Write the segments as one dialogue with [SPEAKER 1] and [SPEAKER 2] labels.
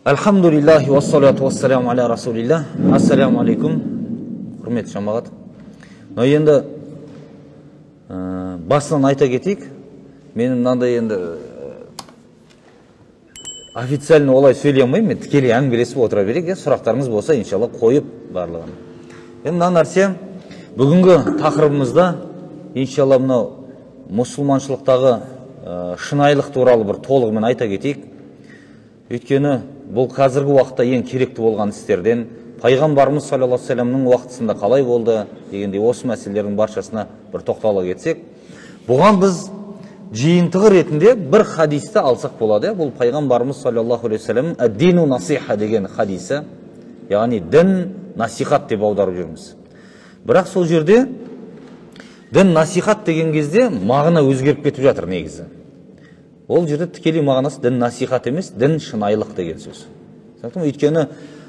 [SPEAKER 1] Алхамдулиллахи вассалату вассаламу аля расулилlah. Ассаламу алейкум. Құрметті жамағат. Но енді басынан айта кетейік. Менің мынандай енді официально олай сөйлей алмаймын. Мен тікелей әңгімелесіп отыра берейік. Сұрақтарыңыз болса, иншалла қойып барлығын. Енді мына нәрсе бүгінгі тақырыбымызда иншалла мынау мұсылманшылықтағы шынайылық туралы бір толығымен айта кетейік. Өйткені бұл қазіргі уақытта ең керекті болған істерден, пайғамбарымыз саллаллаху алейхи вассаламның уақытысында қалай болды дегендей осы мәселелердің баршасына бір тоқтала кетсек, бұған біз жиынтығы ретінде бір хадисті алсақ болады. Бұл пайғамбарымыз саллаллаху алейхи вассаламның «Ад-дину насиха» деген хадисі, яғни дін насихат деп аударып жүрміз. Бірақ сол жерде дін насихат деген кезде мағына өзгеріп кетіп жатыр негізі. Ол жерде тікелей мағынасы дін насихат емес, дін шынайылық деген сөз. Өйткені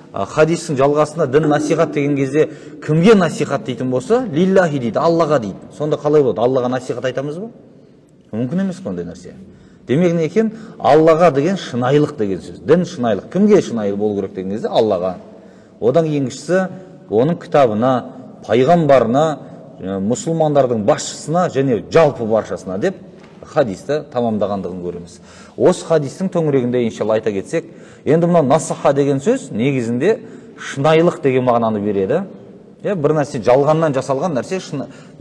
[SPEAKER 1] хадистің жалғасында дін насихат деген кезде кімге насихат дейтін болса, лиллахи дейді, Аллаға дейді. Сонда қалай болады? Аллаға насихат айтамыз ба? Мүмкін емес қондай нәрсе. Демек не екен? Аллаға деген шынайылық деген сөз. Дін шынайылық. Кімге шынайыл болу керек деген кезде? Аллаға. Одан кейінгішісі оның кітабына, пайғамбарына, мұсылмандардың басшысына және жалпы баршасына деп хадисті тамамдағандығын көреміз. Осы хадистің төңірегінде иншалла айта кетсек, енді мына насаха деген сөз негізінде шынайылық деген мағынаны береді. Бір нәрсе жалғаннан жасалған нәрсе,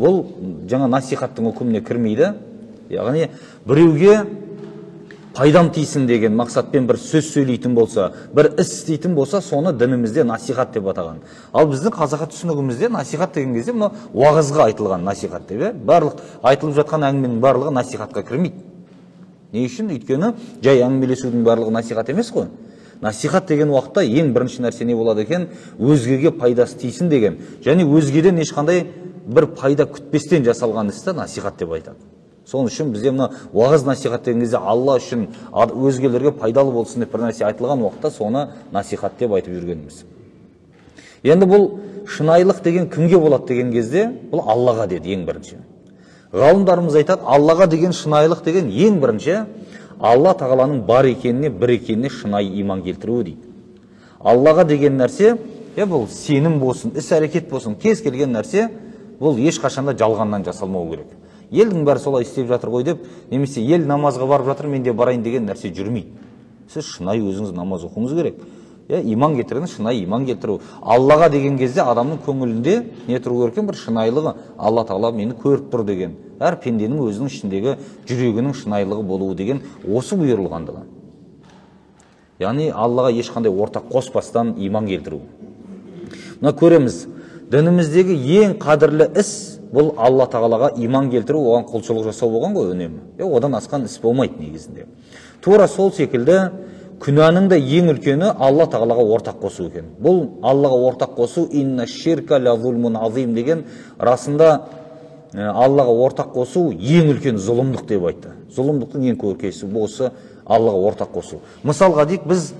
[SPEAKER 1] бұл жаңа насихаттың үкіміне кірмейді. Яғни біреуге пайдам тисін деген мақсатпен бір сөз сөйлейтін болса, бір іс істейтін болса, соны дінімізде насихат деп атаған. Ал біздің қазақы түсінігімізде насихат деген кезде мына уағызға айтылған насихат деп. Барлық айтылып жатқан әңгіменің барлығы насихатқа кірмейді. Не үшін? Өйткені жай әңгімелесудің барлығы насихат емес қой. Насихат деген уақытта ең бірінші нәрсе не болады екен? Өзгеге пайдасы тисін деген, және өзгеден ешқандай бір пайда күтпестен жасалған істі насихат деп айтады. Соның үшін бізде мына уағыз насихат деген кезде Алла үшін өзгелерге пайдалы болсын деп бір нәрсе айтылған уақытта соны насихат деп айтып жүргеніміз. Енді бұл шынайылық деген кімге болады деген кезде бұл Аллаға деді ең бірінші. Ғалымдарымыз айтады, Аллаға деген шынайылық деген ең бірінші Алла тағаланың бар екеніне, бір екеніне шынайы иман келтіруі дейді. Аллаға деген нәрсе, бұл сенім болсын, іс-әрекет болсын, кез келген нәрсе бұл ешқашанда жалғаннан жасалмау керек. Елдің бәрі солай істеп жатыр ғой деп, немесе ел намазға барып жатыр, мен де барайын деген нәрсе жүрмейді. Сіз шынайы өзіңіз намаз оқуыңыз керек. Иман келтіріңіз, шынайы иман келтіру. Аллаға деген кезде адамның көңілінде не тұру керек екен? Бір шынайылығы, Алла тағала мені көріп тұр деген. Әр пенденің өзінің ішіндегі жүрегінің шынайылығы болуы деген осы бұйырылғандығы. Яғни Аллаға ешқандай ортақ қоспастан иман келтіру. Мына көреміз, дініміздегі ең қадірлі іс бұл Алла тағалаға иман келтіру, оған құлшылық жасау болған ғой үнемі. Одан асқан іс болмайды негізінде. Тура сол секілді күнәнің де ең үлкені Алла тағалаға ортақ қосу екен. Бұл Аллаға ортақ қосу инна ширка ла зулмун азим деген, расында Аллаға ортақ қосу ең үлкен зұлымдық деп айтты. Зұлымдықтың ең көркесі осы Аллаға ортақ қосу. Мысалға дейік, біз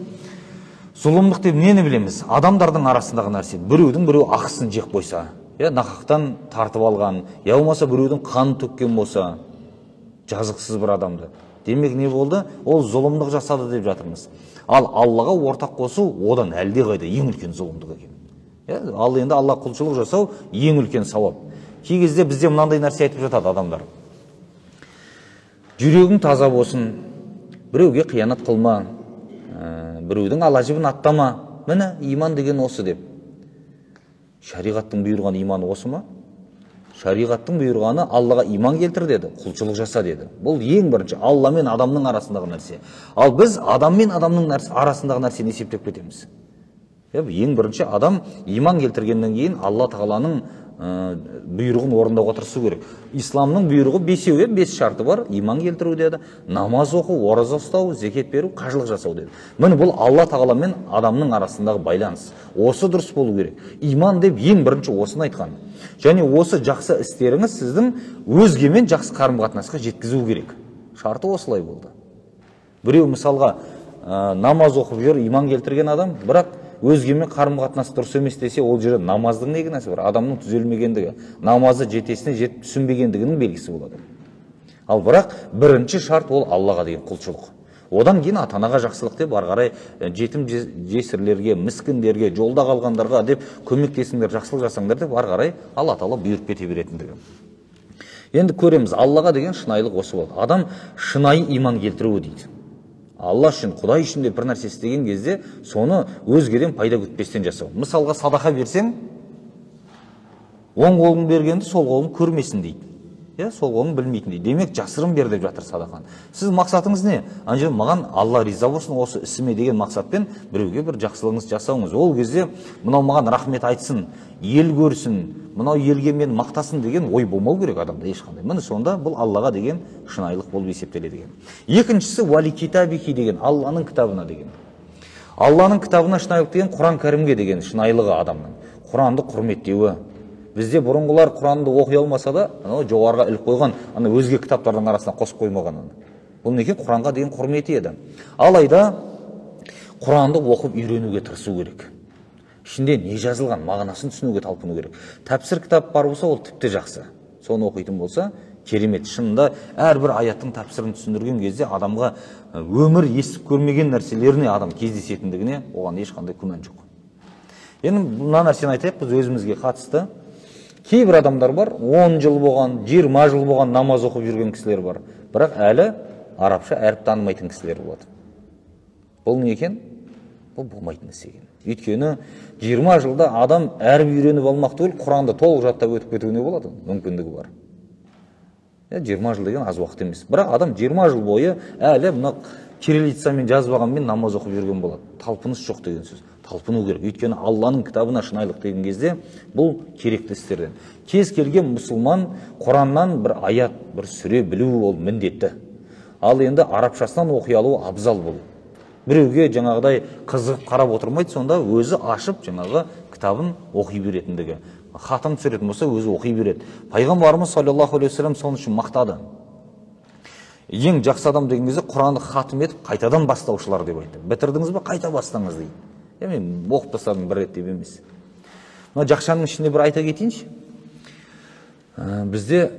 [SPEAKER 1] зұлымдық деп нені білеміз? Адамдардың арасындағы нәрсе. Біреудің біреу ақысын жеп қойса, нақақтан тартып алған, я болмаса біреудің қанын төккен болса, жазықсыз бір адамды. Демек не болды? Ол зұлымдық жасады деп жатырмыз. Ал Аллаға ортақ қосу одан әлде қайда ең үлкен зұлымдық екен. Ал енді Алла құлшылық жасау ең үлкен сауап. Кей кезде бізде мынандай нәрсе айтып жатады адамдар. Жүрегің таза болсын, біреуге қиянат қылма, біреудің ала жібін аттама. Міне иман деген осы деп. Шариғаттың бұйырған иманы осы ма? Шариғаттың бұйырғаны Аллаға иман келтір деді, құлшылық жаса деді. Бұл ең бірінші Алла мен адамның арасындағы нәрсе. Ал біз адам мен адамның арасындағы нәрсені есептеп кетеміз. Ең бірінші адам иман келтіргеннен кейін Алла тағаланың бұйрығын орындауға тырысу керек. Исламның бұйрығы бесеу, 5 шарты бар. Иман келтіру деді, намаз оқу, ораза ұстау, зекет беру, қажылық жасау деді. Міне бұл Алла тағала мен адамның арасындағы байланыс. Осы дұрыс болу керек. Иман деп ең бірінші осыны айтқан. Және осы жақсы істеріңіз сіздің өзгемен жақсы қарым-қатынасқа жеткізу керек. Шарты осылай болды. Біреу мысалға намаз оқып жүр, иман келтірген адам, бірақ өзгемен қарым-қатынасы дұрыс емес десе, ол жерде намаздың не кінәсі бар? Адамның түзелмегендігі, намазы жетесіне жетіп түсінбегендігінің белгісі болады. Ал бірақ бірінші шарт ол Аллаға деген құлшылық. Одан кейін ата анаға жақсылық деп ары қарай жетім жесірлерге, міскіндерге, жолда қалғандарға деп көмектесіңдер, жақсылық жасаңдар деп ары қарай Алла Тағала бұйырып кете беретіндігі. Енді көреміз, Аллаға деген шынайылық осы болды. Адам шынайы иман келтіруі дейді. Алла үшін, Құдай үшін де бір нәрсе істеген кезде соны өзгеден пайда күтпестен жасау. Мысалға садақа берсең, оң қолың бергенді сол қолың көрмесін дейді. Сол қолың білмейтін дейді. Демек жасырын бер деп жатыр садақаны. Сіз мақсатыңыз не? Маған Алла риза болсын осы ісіме деген мақсатпен біреуге бір жақсылығыңыз жасауыңыз. Ол кезде мынау маған рахмет айтсын, ел көрсін, мынау елге мен мақтасын деген ой болмау керек адамда ешқандай. Міне сонда бұл Аллаға деген шынайылық болып есептеледі деген. Екіншісі вали китабихи деген, Алланың кітабына деген. Алланың кітабына шынайылық деген Құран Кәрімге деген шынайылығы адамның. Құранды құрметтеуі. Бізде бұрынғылар Құранды оқи алмаса да, жоғарыға іліп қойған, өзге кітаптардың арасына қосып қоймаған. Бұл неке Құранға деген құрметі еді. Алайда Құранды оқып үйренуге тырысу керек. Ішінде не жазылған, мағынасын түсінуге талпыну керек. Тәпсір кітап бар болса, ол тіпті жақсы. Соны оқитын болса, керемет. Шынында әрбір аяттың тәпсірін түсіндірген кезде адамға өмір естіп көрмеген нәрселеріне адам кездесетіндігіне оған ешқандай күмән жоқ. Енді мына нәрсені айтайық, біз өзімізге қатысты. Кейбір адамдар бар, 10 жыл болған, 20 жыл болған намаз оқып жүрген кісілер бар. Бірақ әлі арабша әріп танымайтын кісілер болады. Бұл не екен? Бұл болмайтын іс екен. Өйткені 20 жылда адам әріп үйреніп алмақ түгіл, Құранды толық жаттап өтіп кетуіне болады, мүмкіндігі бар. 20 жыл деген аз уақыт емес. Бірақ адам 20 жыл бойы әлі мына кириллицамен жазбағанмен намаз оқып жүрген болады. Талпыныс жоқ деген сөз. Талпыну керек. Өйткені Алланың кітабына шынайылық деген кезде бұл керекті істерден. Кез келген мұсылман Құраннан бір аят, бір сүре білу ол міндетті. Ал енді арабшасынан оқи алу абзал бұл. Біреуге жаңағыдай қызығып қарап отырмайды, сонда өзі ашып жаңағы кітабын оқи беретіндігі. Хатым түсіретін болса өзі оқи береді. Пайғамбарымыз саллаллаху алейхи вассалам соның үшін мақтады. Ең жақсы адам деген кезде Құранды хатым етіп қайтадан бастаушылар деп айтты. Бітірдіңіз бе, қайта бастаңыз дейді. Мен оқып тастадым бір рет деп емес. Мына жақшаның ішінде бір айта кетейінші. Бізде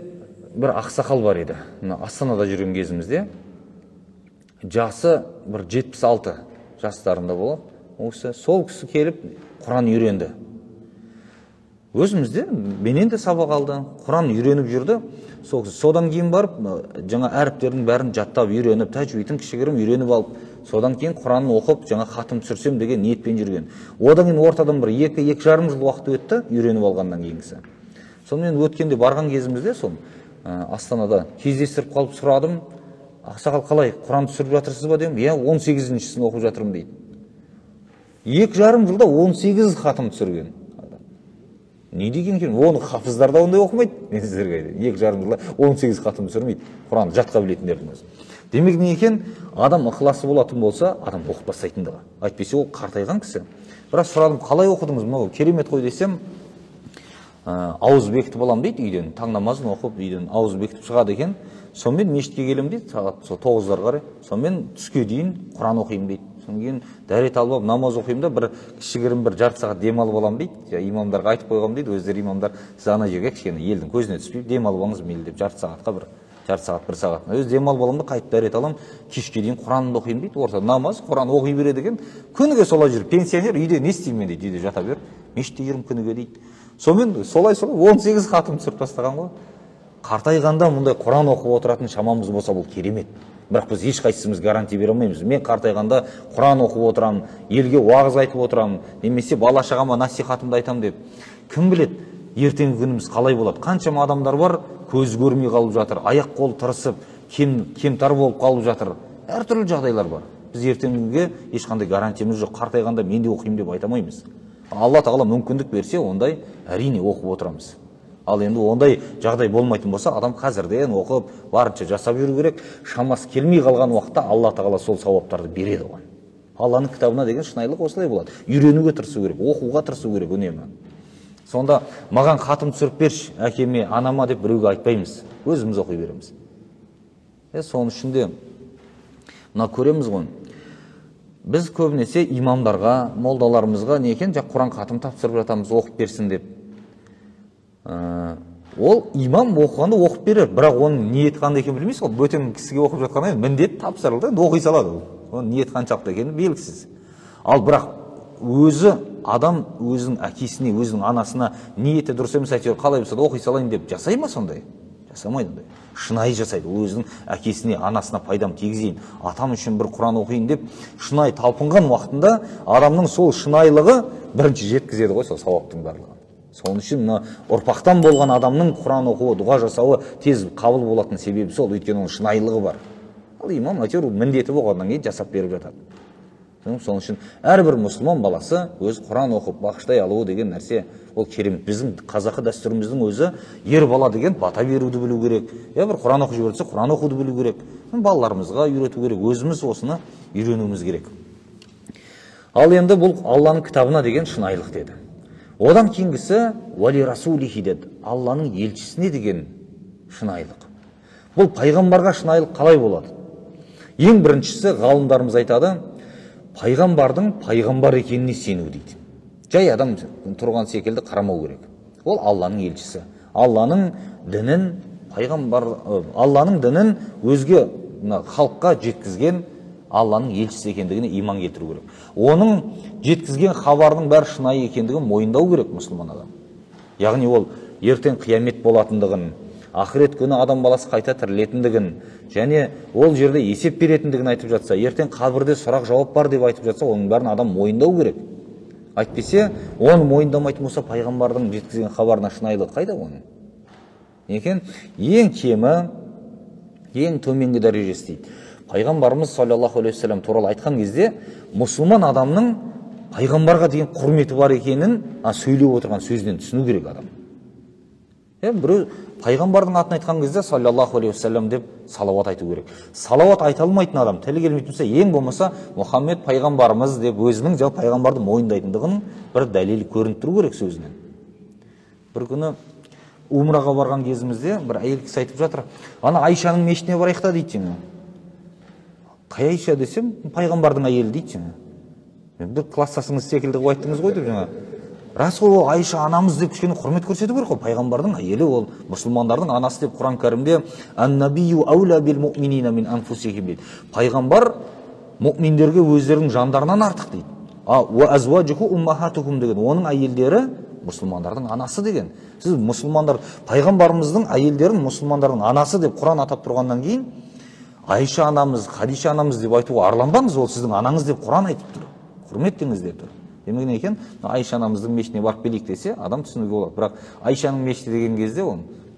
[SPEAKER 1] бір ақсақал бар еді. Астанада жүрген кезімізде. Жасы бір 76 жастарында болады. Сол кісі келіп Құран үйренді. Өзімізде менен де сабақ алды, Құран үйреніп жүрді. Содан кейін барып, жаңа әріптердің бәрін жаттап үйреніп, тәжвидін кішігірім үйреніп алып, содан кейін Құранын оқып, жаңа хатым түсірсем деген ниетпен жүрген. Одан кейін ортадан бір 2-2,5 жыл уақыт өтті, үйреніп алғаннан кейінгісі. Сонымен өткенде барған кезімізде сол Астанада кездестіріп қалып сұрадым, ақсақал қалай, Құран түсіріп жатырсыз ба дедім. 18-шісін оқып жатырмын дейді. 2,5 жылда 18 хатым түсірген. Не деген екен? Оны хафыздар да ондай оқымайды. Мен сіздерге айтайын. 2,5 жылда 18 хатым түсірмейді. Құранды жатқа білетіндердің өзі. Демек не екен? Адам ықыласы болатын болса, адам оқып бастайтындығы. Айтпесе ол қартайған кісі. Бірақ сұрадым, қалай оқыдыңыз? Мынау керемет қой десем, ауыз бекітіп аламын дейді үйден. Таң намазын оқып үйден ауыз бекітіп шығады екен. Сонымен мешітке келемін дейді, сағат 9-ға қарай. Сонымен түске дейін Құран оқимын дейді. Содан кейін дәрет алып намаз оқимын да бір кішігірім бір жарты сағат демалып аламын дейді. Имамдарға айтып қойғам дейді. Өздері имамдар сіз ана жерге кішкене елдің көзіне түспей демалып алыңыз мейлі деп жарты сағат, 1 сағат. Өзі демалып аламын да қайтып дәрет аламын. Кешке дейін Құранды оқимын дейді. Ортада намаз, Құран оқи береді екен. Күніге солай жүр. Пенсионер үйде не істеймін мен дейді. Үйде жата беріп, мешітте жүрмін күніге дейді. Сонымен солай 18 хатым түсіріп тастаған ғой. Қартайғанда мұндай Құран оқып отыратын шамамыз болса бұл керемет. Бірақ біз ешқайсымыз гарантия бере алмаймыз. Мен қартайғанда Құран оқып отырамын, елге уағыз айтып отырамын, немесе бала шағама насихатымды айтамын деп. Кім біледі, ертеңгі күніміз қалай болады? Қаншама адамдар бар, көз көрмей қалып жатыр, аяқ қол тырысып, кемтар болып қалып жатыр. Әртүрлі жағдайлар бар. Біз ертеңгіге ешқандай гарантиямыз жоқ. Қартайғанда мен де оқимын деп айта алмаймыз. Алла Тағала мүмкіндік берсе, ондай әрине оқып отырамыз. Ал енді ондай жағдай болмайтын болса, адам қазірден оқып, барынша жасап жүру керек. Шамасы келмей қалған уақытта Алла Тағала сол сауаптарды береді оған. Алланың кітабына деген шынайылық осылай болады. Үйренуге тырысу керек, оқуға тырысу керек үнемі. Сонда маған хатым түсіріп берші, әкеме, анама деп біреуге айтпаймыз. Өзіміз оқи береміз. Соның ішінде мына көреміз ғой. Біз көбінесе имамдарға, молдаларымызға не екен, Құран хатым тапсырып жатамыз, оқып берсін деп. ол имам оқығанды оқып берер, бірақ оның ниеті қандай екенін білмейсіз ғой. Бөтен кісіге оқып жатқаннан кейін міндет тапсырылды, енді оқи салады ол. Оның ниет қаншалықты екені белгісіз. Ал бірақ өзі адам өзінің әкесіне, өзінің анасына ниеті дұрыс емес, әйтеуір қалай болса да оқи салайын деп жасай ма сондай? Жасамайды ондай. Шынайы жасайды. Ол өзінің әкесіне, анасына пайдам тигізейін, атам үшін бір Құран оқиын деп шынайы талпынған уақытында адамның сол шынайылығы бірінші жеткізеді ғой сол сауаптың барлығын. Соның үшін мына ұрпақтан болған адамның Құран оқуы, дұға жасауы тез қабыл болатын себебі сол, өйткені оның шынайылығы бар. Ал имам әйтеуір міндеті болғаннан кейін жасап беріп жатады. Соның үшін әрбір мұсылман баласы өз Құран оқып бағыштай алуы деген нәрсе ол керемет. Біздің қазақы дәстүріміздің өзі ер бала деген бата беруді білу керек. Бір Құран оқып жіберсе Құран оқуды білу керек. Балаларымызға үйрету керек. Өзіміз осыны үйренуіміз керек. Ал енді бұл Алланың кітабына деген шынайылық деді. Одан кейінгісі уали расулихи деді. Алланың елшісіне деген шынайылық. Бұл пайғамбарға шынайылық қалай болады? Ең біріншісі ғалымдарымыз айтады, пайғамбардың пайғамбар екеніне сену дейді. Жай адам тұрған секілді қарамау керек. Ол Алланың елшісі. Алланың дінін өзге халыққа жеткізген Алланың елшісі екендігіне иман келтіру керек. Оның жеткізген хабардың бәрі шынайы екендігін мойындау керек мұсылман адам. Яғни ол ертең қиямет болатындығын, ақырет күні адам баласы қайта тірілетіндігін, және ол жерде есеп беретіндігін айтып жатса, ертең қабірде сұрақ жауап бар деп айтып жатса, оның бәрін адам мойындау керек. Әйтпесе, оны мойындамайтын болса, пайғамбардың жеткізген хабарына шынайылығы қайда оның? Екен, ең кемі, ең төменгі дәрежесі дейді. Пайғамбарымыз саллаллаху алейхи вассалам туралы айтқан кезде, мұсылман адамның пайғамбарға деген құрметі бар екенін сөйлеп отырған сөзден түсіну керек адам. Біреу пайғамбардың атын айтқан кезде саллаллаху алейхи вассалам деп салауат айту керек. Салауат айта алмайтын адам, тілі келмейтін болса, ең болмаса Мұхаммед пайғамбарымыз деп өзінің пайғамбарды мойындайтындығының бір дәлелі көрініп тұру керек сөзінен. Бір күні умраға барған кезімізде бір әйел кісі айтып жатыр, ана Айшаның мешітіне барайық та дейді. Қай Айша десем, пайғамбардың әйелі дейді. Мен бір кластасыңыз секілді қылып айттыңыз ғой деп жаңа. Рас қой, ол Айша анамыз деп кішкене құрмет көрсету керек қой. Пайғамбардың әйелі, ол мұсылмандардың анасы деп Құран кәрімде ан-набию аула бил муъминина мин анфусихим дейді. Пайғамбар мұъминдерге өздерінің жандарынан артық дейді. Ва азважуху уммахатухум деген, оның әйелдері мұсылмандардың анасы деген. Сіз мұсылмандар, пайғамбарымыздың әйелдерін мұсылмандардың анасы деп Құран атап тұрғаннан кейін, Айша анамыз, Хадиша анамыз деп айтуға арланбаңыз, ол сіздің анаңыз деп Құран айтып тұр. Құрметтеңіз деп тұр. Демек екен, Айша анамыздың мешітіне барып келейік десе, адам түсінуге болады. Бірақ Айшаның мешіті деген кезде ол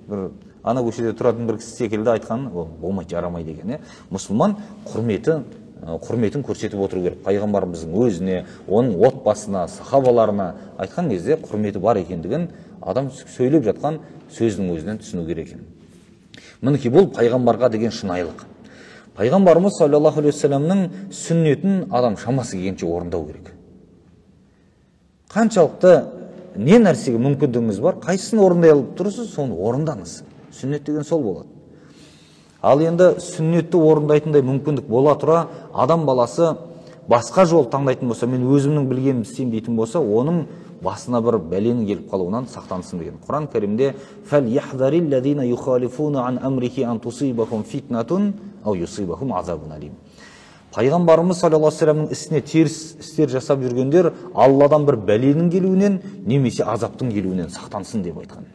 [SPEAKER 1] бір ана көшеде тұратын бір кісі секілді айтқан, ол болмайды, жарамайды деген. Мұсылман құрметін көрсетіп отыру керек. Пайғамбарымыздың өзіне, оның отбасына, сахабаларына айтқан кезде құрметі бар екендігін адам сөйлеп жатқан сөздің өзінен түсіну керек екен. Мінекей бұл пайғамбарға деген шынайылық. Пайғамбарымыз саллаллаху алейхи вассаламның сүннетін адам шамасы келгенше орындау керек. Қаншалықты не нәрсеге мүмкіндігіңіз бар, қайсысын орындай алып тұрсыз, соны орындаңыз. Сүннет деген сол болады. Ал енді сүннетті орындайтындай мүмкіндік бола тұра, адам баласы басқа жол таңдайтын болса, мен өзімнің білгенімді істеймін дейтін болса, оның басына бір бәленің келіп қалуынан сақтансын деген. Құран кәрімде فَلْيَحْذَرِ الَّذِينَ يُخَالِفُونَ عَنْ أَمْرِهِ أَنْ تُصِيبَهُمْ فِتْنَةٌ أَوْ يُصِيبَهُمْ عَذَابٌ أَلِيمٌ. Пайғамбарымыз саллаллаху алейхи вассаламның ісіне теріс істер жасап жүргендер Алладан бір бәленің келуінен немесе азаптың келуінен сақтансын деп айтқан.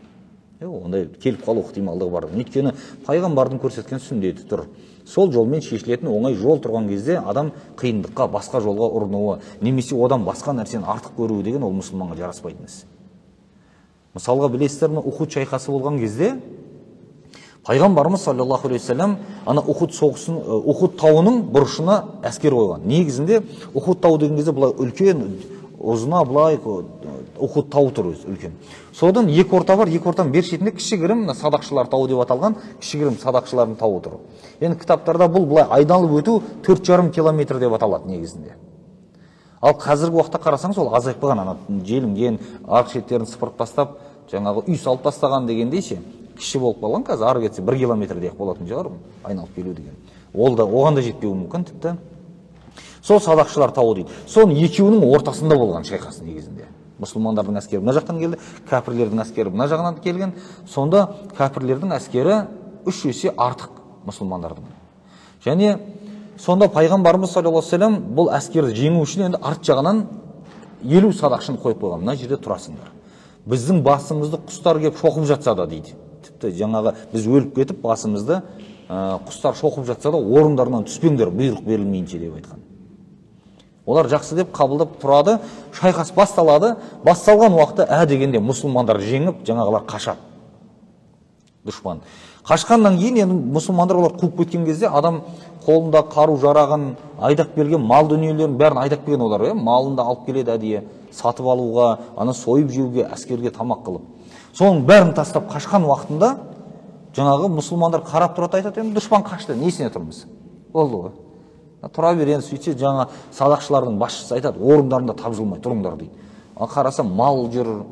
[SPEAKER 1] Ондай келіп қалу ықтималдығы бар. Өйткені пайғамбардың көрсеткен сүннеті тұр. Сол жолмен шешілетін оңай жол тұрған кезде адам қиындыққа, басқа жолға ұрынуы, немесе одан басқа нәрсені артық көруі деген ол мұсылманға жараспайтын іс. Мысалға білесіздер ме, Ухуд шайқасы болған кезде пайғамбарымыз саллаллаху алейхи вассалам ана Ухуд тауының бұрышына әскер қойған. Негізінде Ухуд тауы деген кезде былай үлкен, ұзына былай Ухуд тауы тұр өзі үлкен. Содан екі орта бар, екі ортаның бер шетінде кішігірім садақшылар тауы деп аталған кішігірім садақшылардың тауы тұр. Енді кітаптарда бұл былай айналып өту 4,5 километр деп аталады негізінде. Ал қазіргі уақытта қарасаңыз ол азайып қалған, ана желінген арық шеттерін сыпырып тастап, жаңағы үй салып тастаған дегендей ше, кіші болып қалған. Қазір ары кетсе 1 километрдей болатын шығар айналып келу деген. Ол да оған да жетпеуі мүмкін тіпті. Сол садақшылар тауы дейді. Соның екеуінің ортасында болған шайқас негізінде. Мұсылмандардың әскері мына жақтан келді, кәпірлердің әскері мына жағынан келген. Сонда кәпірлердің әскері 3 есе артық мұсылмандардың. Және сонда пайғамбарымыз саллаллаху алейхи вассалам бұл әскерді жеңу үшін енді арт жағынан 50 садақшыны қойып қойған. Мына жерде тұрасыңдар. Біздің басымызды құстар келіп шоқып жатса да дейді. Тіпті жаңағы біз өліп кетіп басымызды құстар шоқып жатса да орындарынан түспеңдер, бұйрық берілмейінше деп айтқан. Олар жақсы деп қабылдап тұрады, шайқас басталады. Басталған уақытта дегенде мұсылмандар жеңіп, жаңағылар қашады. Дұшпан. Қашқаннан кейін енді мұсылмандар олар қуып кеткен кезде адам қолында қару жарағын, айдап келген мал дүниелерін бәрін айдап келген олар, малын да алып келеді әдейі, сатып алуға, ана сойып жеуге, әскерге тамақ қылып. Соның бәрін тастап қашқан уақытында жаңағы мұсылмандар қарап тұрады, айтады, енді дұшпан қашты, несіне тұрмыз? Болды ғой. Тұра бер, енді сөйтсе жаңа садақшылардың басшысы айтады, орындарында тапжылмай тұрыңдар дейді. Қараса мал жүр,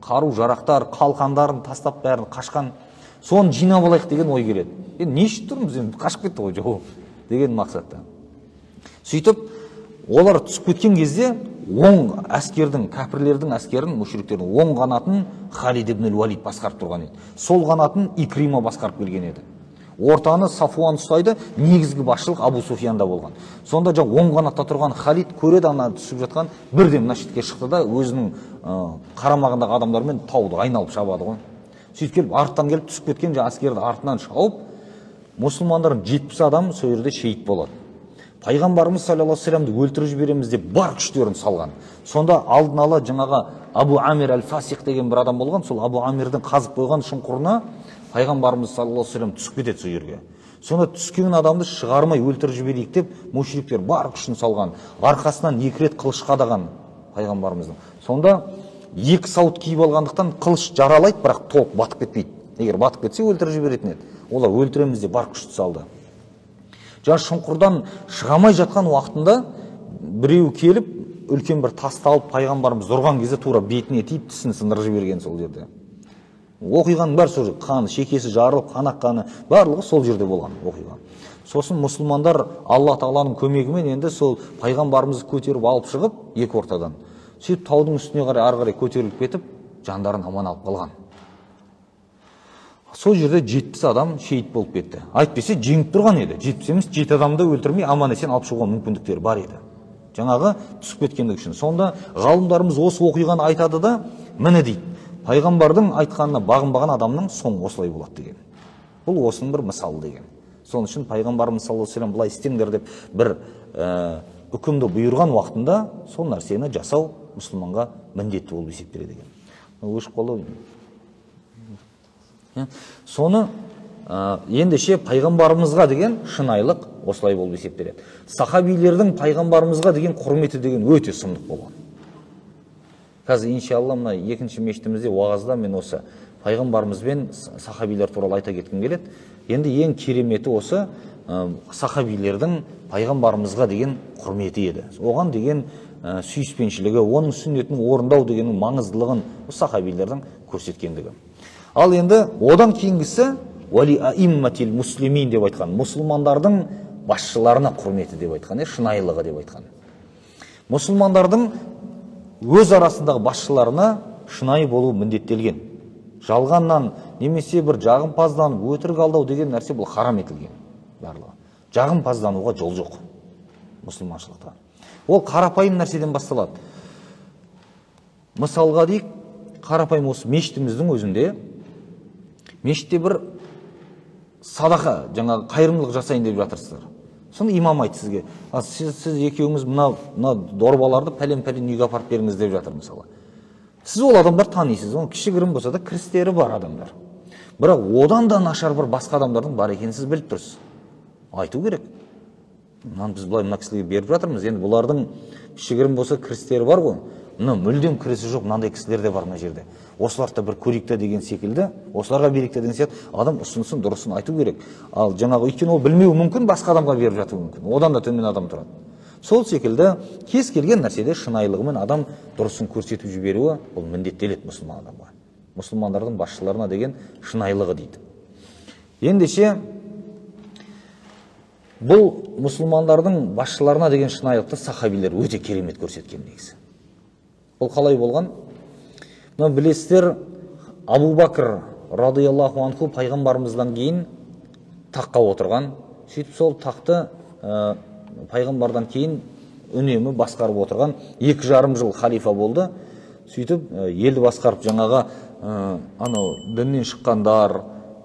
[SPEAKER 1] қару жарақтар, қалқандарын тастап бәрін қашқан. Соны жинап алайық деген ой келеді. Енді не үшін тұрмыз, енді қашып кетті ғой жоқ деген мақсатта. Сөйтіп олар түсіп кеткен кезде оң әскердің, кәпірлердің әскерін, мүшриктердің оң қанатын Халид ибн Валид басқарып тұрған еді. Сол қанатын Икрима басқарып келген еді. Ортаны Сафуан ұстайды, негізгі басшылық Абу Суфиянда болған. Сонда оң қанатта тұрған Халид көреді ана түсіп жатқан, бірден мына шетке шықты да өзінің қарамағындағы адамдармен тауды айналып шабады ғой. Сөйтіп келіп арттан келіп түсіп кеткен әскерді артынан шауып, мұсылмандардың 70 адам сол жерде шейіт болады. Пайғамбарымыз саллаллаху алейхи вассаламды өлтіріп жібереміз деп бар күштерін салған. Сонда алдын ала жаңағы Абу Амир әл-Фасих деген бір адам болған, сол Абу Амирдің қазып қойған шұңқырына пайғамбарымыз саллаллаху алейхи вассалам түсіп кетеді сол жерге. Сонда түскен адамды шығармай өлтіріп жіберейік деп мүшриктер бар күшін салған. Арқасынан 2 рет қылыш қадаған пайғамбарымыздың. Сонда 2 сауыт киіп алғандықтан қылыш жаралайды, бірақ толық батып кетпейді. Егер батып кетсе өлтіріп жіберетін еді. Олар өлтіреміз деп бар күшті салды. Шұңқырдан шығамай жатқан уақытында біреу келіп, үлкен бір тасты алып пайғамбарымыз ұрған кезде тура бетіне тиіп тісін сындырып жіберген сол жерде. Оқиғаның бәрі сол жерде, қан, шекесі жарылып, қан аққаны барлығы сол жерде болған оқиға. Сосын мұсылмандар Алла Тағаланың көмегімен енді сол пайғамбарымызды көтеріп алып шығып, екі ортадан. Сөйтіп таудың үстіне қарай ары қарай көтеріліп кетіп, жандарын аман алып қалған. Сол жерде 70 адам шейіт болып кетті. Айтпесе жеңіп тұрған еді. 70 емес, 7 адамды өлтірмей аман есен алып шығуға мүмкіндіктері бар еді. Жаңағы түсіп кеткендік үшін. Сонда ғалымдарымыз осы оқиғаны айтады да, міне дейді, пайғамбардың айтқанына бағынбаған адамның соңы осылай болады деген. Бұл осының бір мысалы деген. Соның үшін пайғамбарымыз саллаллаху алейхи вассалам былай істеңдер деп бір үкімді бұйырған уақытында сол нәрсені жасау мұсылманға міндетті болып есептеледі деген. Өшіп қалды. Соны ендеше пайғамбарымызға деген шынайылық осылай болып есептеледі. Сахабилердің пайғамбарымызға деген құрметі деген өте сұмдық болған. Қазір иншалла мына екінші мешітімізде уағызда мен осы пайғамбарымызбен сахабилер туралы айта кеткім келеді. Енді ең кереметі осы сахабилердің пайғамбарымызға деген құрметі еді. Оған деген сүйіспеншілігі, оның сүннетін орындау дегеннің маңыздылығын сахабилердің көрсеткендігі. Ал енді одан кейінгісі уали аимматил муслимин деп айтқан, мұсылмандардың басшыларына құрметі деп айтқан, шынайылығы деп айтқан. Мұсылмандардың өз арасындағы басшыларына шынайы болу міндеттелген. Жалғаннан немесе бір жағымпазданып өтірік алдау деген нәрсе бұл харам етілген. Барлығы. Жағымпаздануға жол жоқ мұсылманшылықта. Ол қарапайым нәрседен басталады. Мысалға дейік, қарапайым осы мешітіміздің өзінде, мешітте бір садақа, жаңағы қайырымдылық жасайын деп жатырсыздар. Соны имам айтты сізге, сіз екеуіңіз мына дорбаларды пәлен-пәлен үйге апарып беріңіз деп жатыр мысалы. Сіз ол адамдар танисыз, оның кішігірім болса да кірістері бар адамдар. Бірақ одан да нашар бір басқа адамдардың бар екенін сіз біліп тұрсыз. Айту керек. Біз бұлай мына кісілерге беріп жатырмыз, енді бұлардың кішігірім болса кірістері бар ғой. Мына мүлдем кірісі жоқ, мынандай кісілер де бар мына жерде. Осыларды бір көрікті деген секілді, осыларға берікті деген сияқты адам ұсынысын дұрысын айту керек. Ал жаңағы өйткені ол білмеуі мүмкін, басқа адамға беріп жатуы мүмкін. Одан да төмен адам тұрады. Сол секілді кез келген нәрседе шынайылығымен адам дұрысын көрсетіп жіберуі бұл міндеттеледі мұсылман адамға. Мұсылмандардың басшыларына деген шынайылығы дейді. Ендеше бұл мұсылмандардың басшыларына деген шынайылықты сахабилер өте керемет көрсеткен негізі. Бұл қалай болған? Мына білесіздер, Абу Бакр радиаллаху анху пайғамбарымыздан кейін таққа отырған. Сөйтіп сол тақты пайғамбардан кейін үнемі басқарып отырған, 2,5 жыл халифа болды. Сөйтіп елді басқарып, жаңағы анау діннен шыққандар,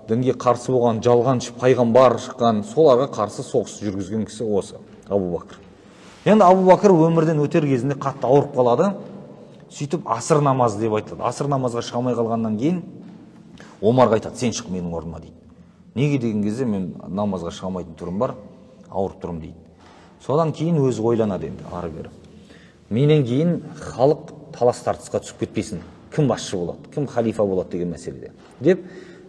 [SPEAKER 1] дінге қарсы болған жалғаншы пайғамбар шыққан, соларға қарсы соғыс жүргізген кісі осы Абу Бакр. Енді Абу Бакр өмірден өтер кезінде қатты ауырып қалады. Сөйтіп асыр намазы деп айтады. Асыр намазға шыға алмай қалғаннан кейін Омарға айтады: сен шық менің орныма дейді. Неге деген кезде мен намазға шыға алмайтын түрім бар, ауырып тұрмын дейді. Содан кейін өзі ойланады енді ары бері. Менен кейін халық талас тартысқа түсіп кетпесін. Кім басшы болады, кім халифа болады деген мәселеде. Деп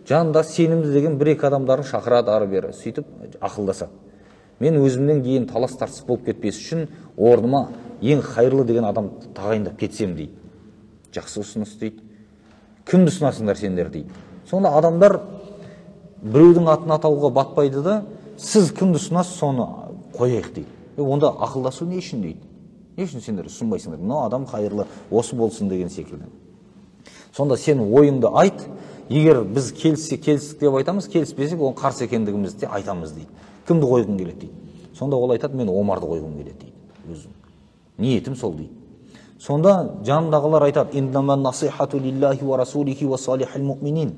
[SPEAKER 1] жанында сенімді деген 1-2 адамдарын шақырады ары бері. Сөйтіп ақылдасады. Мен өзімнен кейін талас тартыс болып кетпес үшін орныма ең хайырлы деген адам тағайындап кетсем дейді. Жақсы ұсыныс дейді. Кімді ұсынасыңдар сендер дейді. Сонда адамдар біреудің атын атауға батпайды да, сіз кімді ұсынасыз, соны қояйық дейді. Онда ақылдасу не үшін дейді. Не үшін сендер ұсынбайсыңдар? Мына адам хайырлы, осы болсын деген секілді. Сонда сен ойыңды айт. Егер біз келістік деп айтамыз, келіспесек оның қарсы екендігімізді де айтамыз дейді. Кімді қойғың келеді дейді. Сонда ол айтады: мен Омарды қойғым келеді дейді. Өзім ниетім сол дейді. Сонда жанындағылар айтады: иннама насихату лиллахи ва расулихи ва салихил муъминин.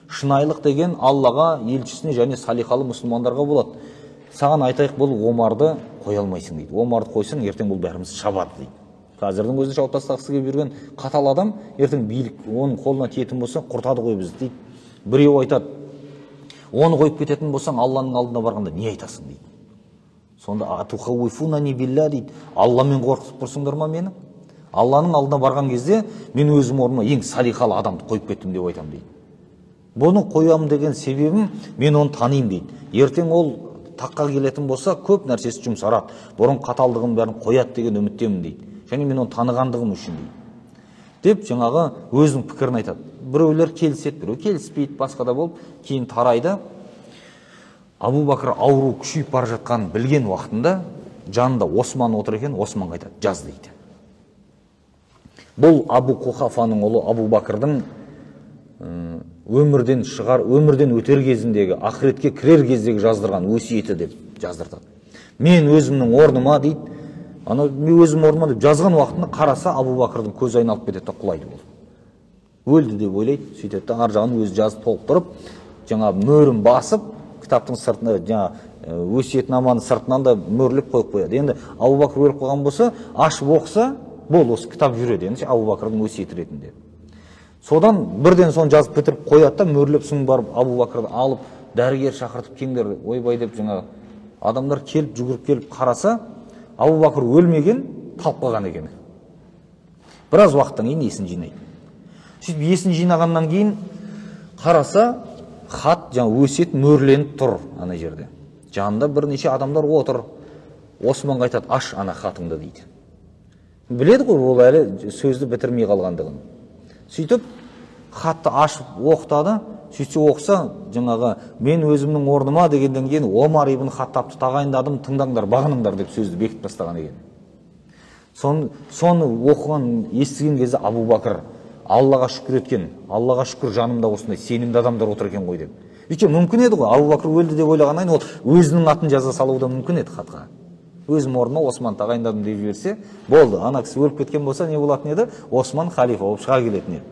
[SPEAKER 1] Шынайылық деген Аллаға, елшісіне және салихалы мұсылмандарға болады. Саған айтайық, бұл Омарды қоя алмайсың дейді. Омарды қойсаң, ертең бұл бәріміз шабады дейді. Қазірдің өзі жауап тастағысы келіп жүрген қатал адам, ертең билік оның қолына тиетін болса, құртады ғой бізді дейді. Біреу айтады: оны қойып кететін болсаң, Алланың алдына барғанда не айтасың дейді. Сонда атухауифунани билля дейді. Алламен қорқытып тұрсыңдар ма мені? Алланың алдына барған кезде мен өзім орныма ең салихалы адамды қойып кеттім деп айтам дейді. Бұны қоямын деген себебім, мен оны танимын дейді. Ертең ол таққа келетін болса, көп нәрсесі жұмсарады. Бұрын қаталдығын бәрін қояды деген үміттемін дейді. Және мен оны танығандығым үшін дейді. Деп жаңағы өзінің пікірін айтады. Біреулер келіседі, біреу келіспейді, басқа да болып, кейін тарайды. Абу Бакр ауру күшейіп бара жатқанын білген уақытында жанында Осман отыр екен, Османға айтады: жаз дейді. Бұл Абу Кухафаның ұлы Абу Бакрдың өмірден өтер кезіндегі, ақыретке кірер кездегі жаздырған өсиеті деп жаздыртады. Мен өзімнің орныма дейді, мен өзім орныма деп жазған уақытында қараса, Абу Бакрдың көзі айналып кетеді де құлайды ол. Өлді деп ойлайды, сөйтеді де ар жағын өзі жазып толықтырып, жаңа мөрін басып, кітаптың сыртына, жаңа өсиетнаманың сыртынан да мөрлеп қойып қояды. Енді Абу Бакр өліп қалған болса, ашып оқыса, бол, осы кітап жүреді. Енді Абу Бакрдың өсиеті ретінде. Содан бірден соны жазып бітіріп қояды да, мөрлеп соң барып Абу Бакрды алып, дәрігер шақыртып кеңдер, ойбай деп жаңа адамдар келіп, жүгіріп келіп қараса, Абу Бакр өлмеген, талып қалған екен. Біраз уақыттан кейін есін жинайды. Сөйтіп есін жинағаннан кейін қараса, хат, жаңа өсиет мөрленіп тұр ана жерде. Жанында бірнеше адамдар отыр. Османға айтады: аш ана хатыңды дейді. Біледі ғой, ол әлі сөзді бітірмей қалғандығын. Сөйтіп хатты ашып оқытады. Сөйтсе оқыса, жаңағы мен өзімнің орныма дегенден кейін Омар ибн Хаттабты тағайындадым, тыңдаңдар, бағыныңдар деп сөзді бекітіп тастаған екен. Соны оқыған, естіген кезде Абу Бакр Аллаға шүкір еткен, Аллаға шүкір жанымда осындай сенімді адамдар отыр екен ғой деп. Өйткені мүмкін еді ғой, Абу Бакр өлді деп ойлағаннан кейін ол өзінің атын жаза салуы да мүмкін еді хатқа. Өзім орныма Осман тағайындадым деп жіберсе, болды. Ана кісі өліп кеткен болса не болатын еді? Осман халифа болып шыға келетін еді.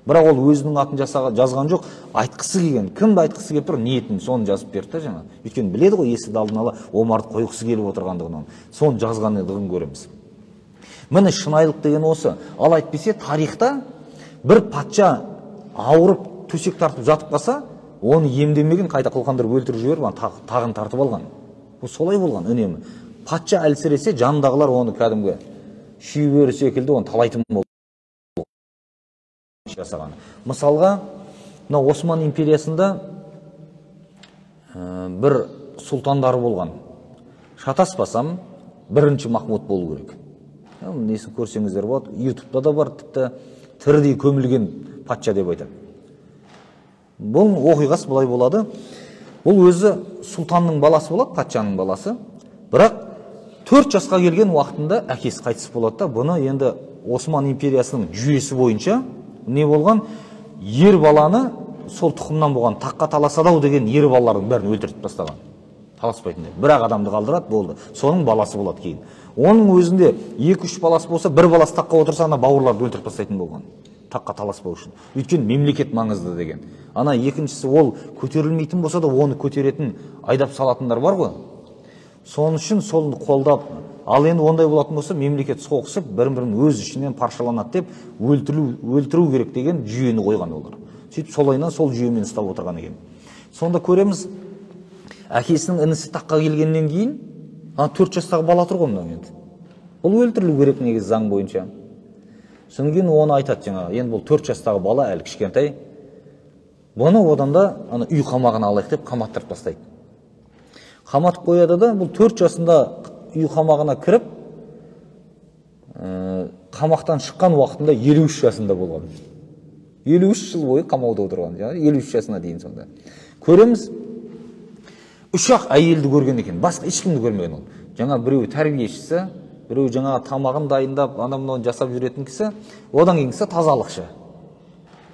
[SPEAKER 1] Бірақ ол өзінің атын жазған жоқ, айтқысы келген. Кімді айтқысы келіп тұр, ниетін соны жазып берді жаңа. Өйткені біледі ғой, есікті алдын ала Омарды қойғысы келіп отырғандығын. Соны жазғандығын көреміз. Міне шынайылық деген осы. Ал айтпесе, тарихта бір патша ауырып, төсек тартып жатып қалса, оны емдемеген, қайта қылқандырып өлтіріп жіберіп, тағын тартып алған. Бұл солай болған үнемі. Патша әлсіресе, жанындағылар оны кәдімгі шүйбері секілді оны талайтын болды. Мысалға, Осман империясында бір сұлтандары болған. Шатаспасам, бірінші Махмуд болу керек. Несін көрсеңіздер болады, ютубта да бар, тіпті тірідей көмілген патша деп айтады. Бұл оқиғасы былай болады. Бұл өзі сұлтанның баласы болады, патшаның баласы. Бірақ 4 жасқа келген уақытында әкесі қайтыс болады да, бұны енді Осман империясының жүйесі бойынша не болған? Ер баланы сол тұқымнан болған таққа таласады деген ер балалардың бәрін өлтіріп тастаған. Таласпайтындай. Бір-ақ адамды қалдырады, болды. Соның баласы болады кейін. Оның өзінде 2-3 баласы болса, бір баласы таққа отырса, ана бауырларды өлтіріп тастайтын болған. Таққа таласпау үшін. Өйткені мемлекет маңызды деген. Ана екіншісі ол көтерілмейтін болса да, оны көтеретін, айдап салатындар бар ғой. Соның үшін соны қолдап, ал енді ондай болатын болса, мемлекет соғысып, бірін-бірін өз ішінен паршаланады деп, өлтіру керек деген жүйені қойған олар. Сөйтіп солайынан сол жүйемен ұстап отырған екен. Сонда көреміз, әкесінің інісі таққа келгеннен кейін, 4 жастағы бала тұр ғой мына енді. Бұл өлтірілу керек негізі заң бойынша. Содан кейін оны айтады жаңағы, енді бұл 4 жастағы бала әлі кішкентай. Бұны одан да үй қамағына алайық деп қаматтырып тастайды. Қаматып қояды да, бұл 4 жасында үй қамағына кіріп, қамақтан шыққан уақытында 53 жасында болған. 53 жыл бойы қамауда отырған, 53 жасына дейін сонда. Көреміз, 3-ақ әйелді көрген екен, басқа ешкімді көрмеген ол. Жаңа біреу тәрбиешісі, біреу жаңа тамағын дайындап, анау-мынауын жасап жүретін кісі, одан кейін кісі тазалықшы.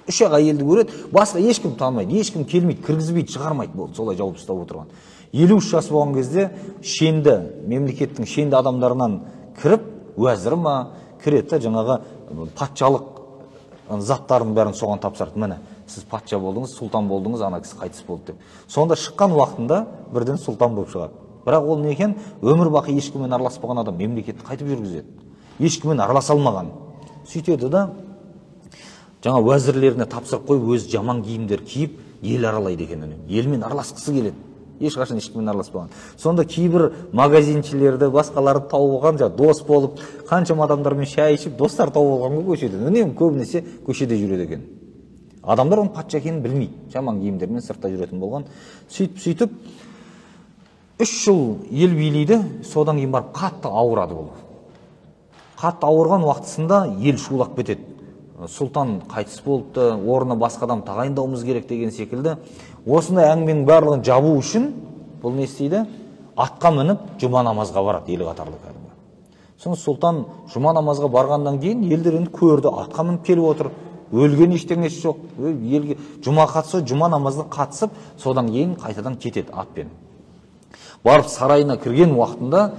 [SPEAKER 1] 3-ақ әйелді көреді, басқа ешкім танымайды, ешкім келмейді, кіргізбейді, шығармайды, болды, солай жауып ұстап отырған. 53 жас болған кезде шенді, мемлекеттің шенді адамдарынан кіріп, уәзір ма, кіреді, жаңағы патшалық заттарын бәрін соған тапсырды. Міне, сіз патша болдыңыз, сұлтан болдыңыз, ана кісі қайтыс болды деп. Сонда шыққан уақытында бірден сұлтан болып шығады. Бірақ ол не екен? Өмір бақи ешкіммен араласпаған адам мемлекетті қайтып жүргізеді. Ешкіммен араласа алмаған. Сөйтеді да, жаңа уәзірлеріне тапсырып қойып, өз жаман киімдер киіп, ел аралайды екен. Елмен араласқысы келеді. Ешқашан ешкіммен араласпаған. Сонда кейбір магазиншілерді, басқаларды тауып алған, дос болып, қаншама адамдармен шай ішіп, достар тауып алған көшеде. Үнемі көбінесе көшеде жүреді екен. Адамдар оның патша екенін білмейді. Жаман киімдермен сыртта жүретін болған. Сөйтіп 3 жыл ел билейді, содан кейін барып қатты ауырады ол. Қатты ауырған уақытысында ел шулап кетеді. Сұлтан қайтыс болыпты, орнына басқа адам тағайындауымыз керек деген секілді. Осындай әңгіменің барлығын жабу үшін бұл не істейді? Атқа мініп жұма намазға барады ел қатарлы кәдімгі. Соң сұлтан жұма намазға барғаннан кейін елдер енді көрді, атқа мініп келіп отыр. Өлген ештеңесі жоқ. Елге жұма қатысып, жұма намазына қатысып, содан кейін қайтадан кетеді атпен. Барып сарайына кірген уақытында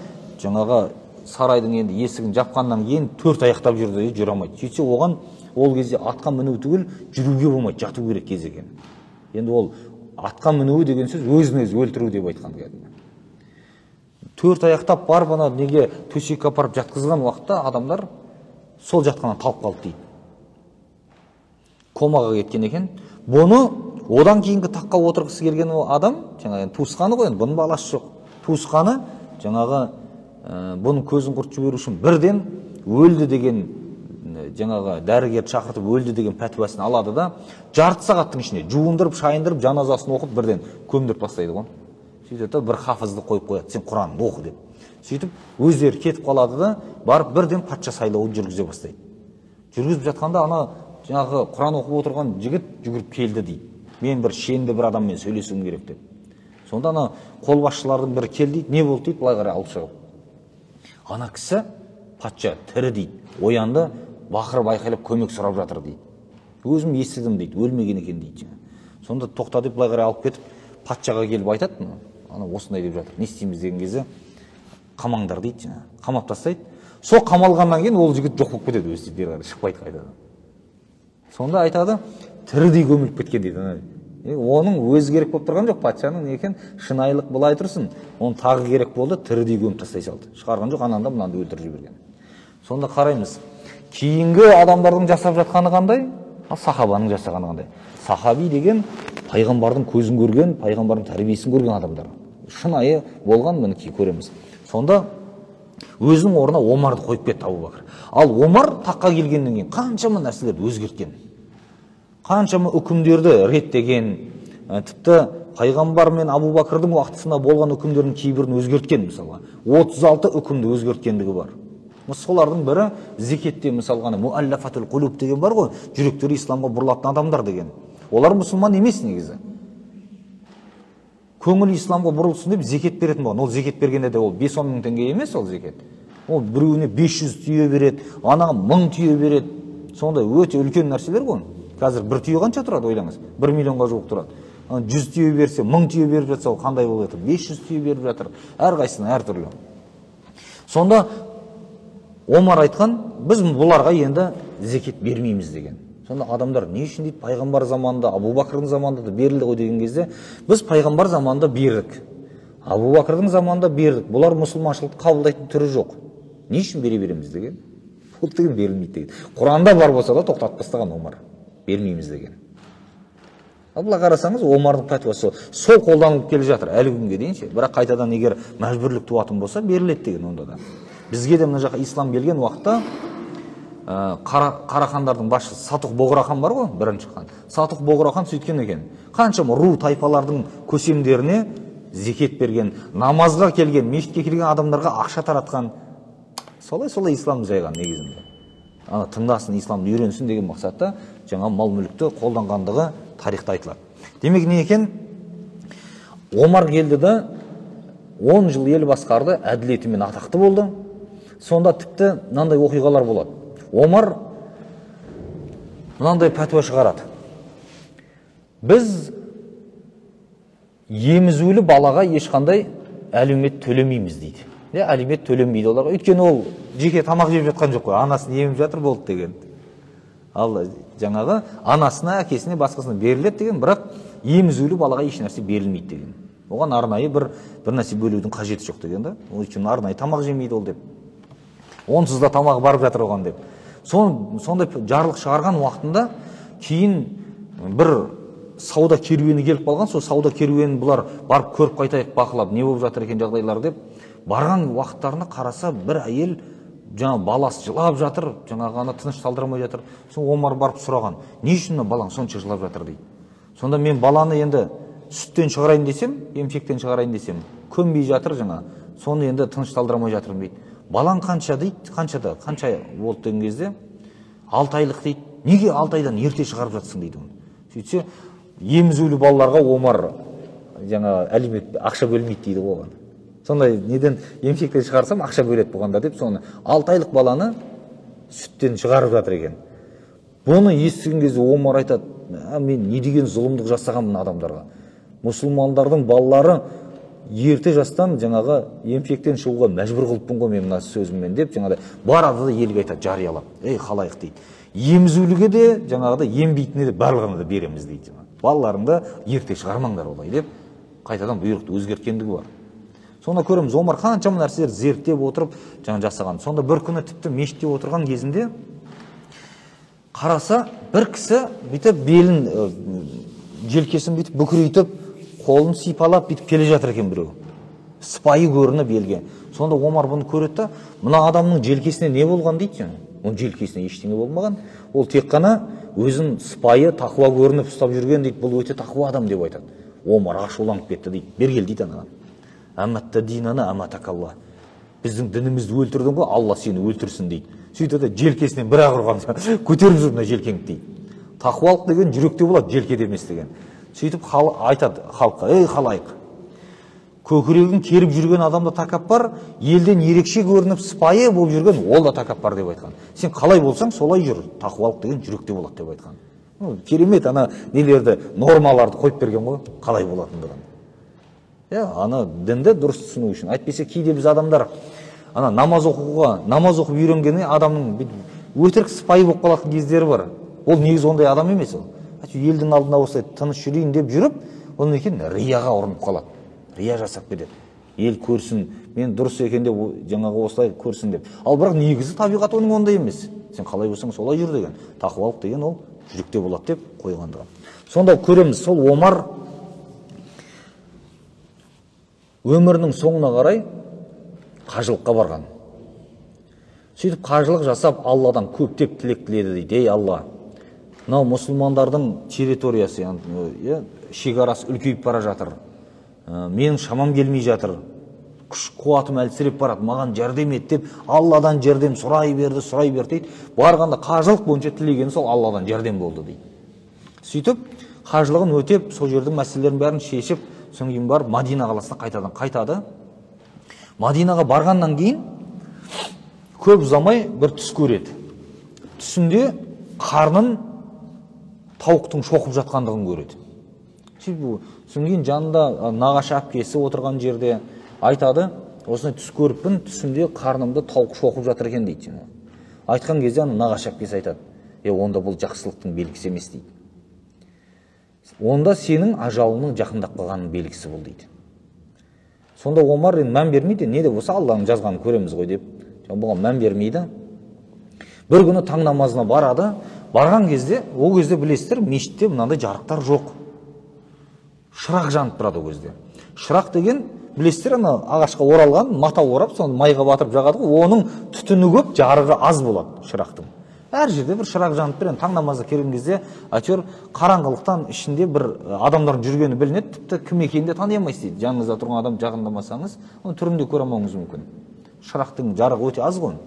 [SPEAKER 1] жаңағы сарайдың енді есігін жапқаннан кейін 4 аяқтап жүрді, жүре алмайды. Сөйтсе оған ол кезде атқа міну түгіл жүруге болмайды, жату керек кез екен. Енді ол атқа мінуі деген сөз өзін-өзі өлтіру деп айтқан кәдімгі. 4 аяқтап барып ана неге төсекке апарып жатқызған уақытта адамдар сол жатқаннан талып қалды дейді. Комаға кеткен екен. Бұны одан кейінгі таққа отырғысы келген адам, жаңағы туысқаны ғой, бұның баласы жоқ. Туысқаны жаңағы бұның көзін құрт жіберу үшін бірден өлді деген, жаңағы дәрігер шақыртып өлді деген пәтуасын алады да, жарты сағаттың ішінде жуындырып, шайындырып, жаназасын оқып бірден көмдіріп тастайды ғой. Сөйтіп бір хафызды қойып қояды, сен Құранды оқы деп. Сөйтіп өздері кетіп қалады да, барып бірден патша сайлауын жүргізе бастайды. Жүргізіп жатқанда ана жаңағы Құран оқып отырған жігіт жүгіріп келді дейді. Мен бір шенді бір адаммен сөйлесуім керек деп. Сонда ана қолбасшылардың бірі келді дейді, не болды дейді, былай қарай алып шығып. Ана кісі патша тірі дейді, оянды, бақырып айқайлап көмек сұрап жатыр дейді. Өзім естідім дейді, өлмеген екен дейді. Сонда тоқта деп былай қарай алып кетіп, патшаға келіп айтады, ана осындай деп жатыр, не істейміз деген кезде, қамаңдар дейді, қамап тастайды. Сол қамалғаннан кейін ол жігіт жоқ болып кетеді, өзі бері қарай шықпайды қайтадан. Сонда айтады, тірідей көміліп кеткен дейді. Оның өзі керек болып тұрған жоқ, патшаның не екен, шынайылық былай тұрсын. Оның тағы керек болды, тірідей көміп тастай салды. Шығарған жоқ, ананда мынанды өлтіріп жіберген. Сонда қараймыз, кейінгі адамдардың жасап жатқаны қандай? Сахабаның жасағаны қандай? Сахаби деген пайғамбардың көзін көрген, пайғамбардың тәрбиесін көрген адамдар. Шынайы болған мінекей көреміз. Сонда өзінің орнына Омарды қойып кетті Абу Бәкір. Ал Омар таққа келгеннен кейін қаншама нәрселерді өзгерткен. Қаншама үкімдерді реттеген, тіпті пайғамбар мен Абу Бәкірдің уақытысында болған үкімдердің кейбірін өзгерткен, мысалы 36 үкімді өзгерткендігі бар. Солардың бірі зекетте, мысалы муаллафатул қулуб деген бар ғой, жүректері исламға бұрылатын адамдар деген. Олар мұсылман емес негізі. Көңіл исламға бұрылсын деп зекет беретін болған. Ол зекет бергенде де ол 5-10 мың теңге емес ол зекет. ол біреуіне 500 түйе береді, анаға 1000 түйе береді. Сондай өте үлкен нәрселер ғой. Қазір бір түйе қанша тұрады, ойлаңыз? 1 миллионға жуық тұрады. 100 түйе берсе, 1000 түйе беріп жатса, ол қандай болып жатыр? 500 түйе беріп жатыр. Әрқайсысына әртүрлі. Сонда Омар айтқан, біз бұларға енді зекет бермейміз деген. Сонда адамдар не үшін дейді, пайғамбар заманында, Абу Бакрдың заманында да берілді ғой деген кезде, біз пайғамбар заманында бердік. Абу Бакрдың заманында бердік. Бұлар мұсылманшылықты қабылдайтын түрі жоқ. Не үшін бере береміз деген? Бұл деген берілмейді деген. Құранда бар болса да тоқтатып тастаған Омар. Бермейміз деген. Былай қарасаңыз, Омардың пәтуасы сол қолданылып келе жатыр әлі күнге дейінше. Бірақ қайтадан егер мәжбүрлік туатын болса, беріледі деген онда да. Бізге де мына жаққа ислам келген уақытта Қарахандардың басшысы Сатуқ Боғрахан бар ғой, бірінші хан. Сатуқ Боғрахан сөйткен екен. Қаншама ру тайпалардың көсемдеріне зекет берген, намазға келген, мешітке келген адамдарға ақша таратқан. Солай исламды жайған негізінде. Тыңдасын, исламды үйренсін деген мақсатта жаңа мал мүлікті қолданғандығы тарихта айтылады. Демек не екен? Омар келді да 10 жыл ел басқарды, әділетімен атақты болды. Сонда тіпті мынандай оқиғалар болады. Омар мынандай пәтуа шығарады. Біз емізулі балаға ешқандай әлеумет төлемейміз дейді. Әлеумет төленбейді оларға. Өйткені ол жеке тамақ жеп жатқан жоқ қой. Анасын еміп жатыр болды деген. Ал жаңағы анасына, әкесіне, басқасына беріледі деген, бірақ емізулі балаға еш нәрсе берілмейді деген. Оған арнайы бір нәрсе бөлудің қажеті жоқ деген да. Өйткені арнайы тамақ жемейді ол деп. Онсыз да тамағы барып жатыр оған деп. Сондай жарлық шығарған уақытында кейін бір сауда керуені келіп қалған. Сол сауда керуенін бұлар барып көріп қайтайық, бақылап не болып жатыр екен жағдайлар деп барған уақыттарына қараса, бір әйел жаңа баласы жылап жатыр, жаңағы ана тыныш салдырамай жатыр. Сол Омар барып сұраған, не үшін балаң сонша жылап жатыр дейді. Сонда мен баланы енді сүттен шығарайын десем, емшектен шығарайын десем, көнбей жатыр жаңа. Соны енді тыныш салдырамай жатырмын дейді. Балаң қанша дейді, қанша болды деген кезде 6 айлық дейді. Неге 6 айдан ерте шығарып жатсың дейді. Сөйтсе, емізулі балаларға Омар жаңа әлеумет ақша бөлмейді дейді оған. Сондай неден емшектен шығарсам ақша бөледі бұғанда деп, соны 6 айлық баланы сүттен шығарып жатыр екен. Бұны естіген кезде Омар айтады, мен не деген зұлымдық жасағанмын адамдарға. Мұсылмандардың балалары ерте жастан жаңағы емшектен шығуға мәжбүр қылыппын ғой мен мына сөзіммен деп, жаңағыдай барады да елге айтады жариялап. Халайық дейді. Емізуліге де жаңағыда ембейтіне де барлығына да береміз дейді. Балаларыңды ерте шығармаңдар олай деп қайтадан бұйрықты өзгерткендігі бар. Сонда көреміз, Омар қаншама нәрселер зерттеп отырып жаңа жасаған. Сонда бір күні тіпті мешітте отырған кезінде қараса, бір кісі бүйтіп белін, желкесін бүйтіп бүкірейтіп, қолын сипалап бүйтіп келе жатыр екен біреу. Сыпайы көрініп елге. Сонда Омар бұны көреді, мына адамның желкесіне не болған дейді. Оның желкесіне ештеңе болмаған. Ол тек қана өзін сыпайы, тақуа көрініп ұстап жүрген дейді. Бұл өте тақуа адам деп айтады. Омар ашуланып кетті дейді. Бергел дейді анаған. Әмәтті динаны әмәтәкалла. Біздің дінімізді өлтірдің ғой, Алла сені өлтірсін дейді. Сөйтеді желкесінен бір-ақ ұрған, көтеріп жүр мына желкеңді дейді. Тақуалық деген жүректе болады, желкеде емес деген. Сөйтіп айтады халыққа, халайық. Көкірегін керіп жүрген адамда тәкаппар, елден ерекше көрініп сыпайы болып жүрген, ол да тәкаппар деп айтқан. Сен қалай болсаң, солай жүр. Тақуалық деген жүректе болады деп айтқан. Керемет ана нелерді, нормаларды қойып берген ғой, қалай болатындығын. Ана дінді дұрыс түсіну үшін. Әйтпесе кейде біз адамдар ана намаз оқып үйренгенде адамның өтірік сыпайы болып қалатын кездері бар. Ол негізі ондай адам емес ол. Елдің алдында осылай тыныш жүрейін деп жүріп, оның екен рияға ұрынып қалады. Рия жасап кетеді. Ел көрсін, мен дұрыс екен деп жаңағы осылай көрсін деп. Ал бірақ негізі табиғат оның ондай емес. Сен қалай болсаң солай жүр деген. Тақуалық деген ол жүректе болады деп қойғандығы. Сонда көреміз, сол Омар өмірінің соңына қарай қажылыққа барған. Сөйтіп қажылық жасап Алладан көптеп тілек тіледі дейді. Алла, мынау мұсылмандардың территориясы, шекарасы үлкейіп бара жатыр. Менің шамам келмей жатыр. Күш қуатым әлсіреп барады, маған жәрдем ет деп Алладан жәрдем сұрай берді дейді. Барғанда қажылық бойынша тілеген сол Алладан жәрдем болды дейді. Сөйтіп қажылығын өтеп, сол жердің мәселелерін бәрін шешіп, соң кейін барып Мадина қаласына қайтады. Мадинаға барғаннан кейін көп ұзамай бір түс көреді. Түсінде қарнын тауықтың шоқып жатқандығын көреді. Содан кейін жанында нағашы әпкесі отырған жерде айтады, осындай түс көріппін, түсімде қарнымды тауық шоқып жатыр екен дейді. Айтқан кезде нағашы әпкесі айтады, онда бұл жақсылықтың белгісі емес дейді. Онда сенің ажалыңның жақындап қалғанның белгісі бұл дейді. Сонда Омар мән бермейді, не де болса Алланың жазғанын көреміз ғой деп, бұған мән бермейді. Бір күні таң намазына барады, барған кезде, ол кезде білесіздер, мешітте мынандай жарықтар жоқ. Шырақ жанып тұрады ол кезде. Шырақ деген, білесіздер, ағашқа оралған, мата орап, соны майға батырып жағады ғой, оның түтіні көп, жарығы аз болады шырақтың. Әр жерде бір шырақ жанып тұр, таң намазға келген кезде, әйтеуір қараңғылықтан ішінде бір адамдардың жүргені білінеді, тіпті кім екенін де тани алмайсыз дейді. Жаныңызда тұрған адам жақындамасаңыз, оны түрінде көре алмауыңыз мүмкін. Шырақтың жарығы өте аз ғой.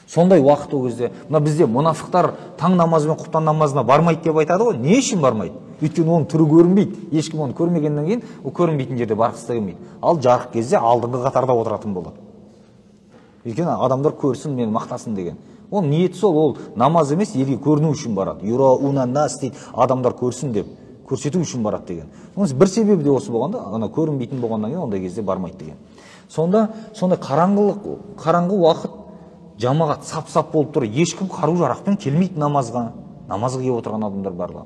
[SPEAKER 1] Сондай уақыт ол кезде, мына бізде мұнафықтар таң намазы мен құптан намазына бармайды деп айтады ғой. Не үшін бармайды? Өйткені оның түрі көрінбейді. Ешкім оны көрмегеннен кейін, ол көрінбейтін жерде барғысы да келмейді. Ал жарық кезде алдыңғы қатарда отыратын болады. Өйткені адамдар көрсін, мені мақтасын деген. Ол ниеті сол, ол намаз емес, елге көріну үшін барады. Юрауна нас дейді, адамдар көрсін деп, көрсету үшін барады деген. Бір себебі де осы болғанда, ана көрінбейтін болғаннан кейін ондай кезде бармайды деген. Сондай қараңғы уақыт жамағат сап-сап болып тұр, ешкім қару-жарақпен келмейді намазға келіп отырған адамдар барлығы.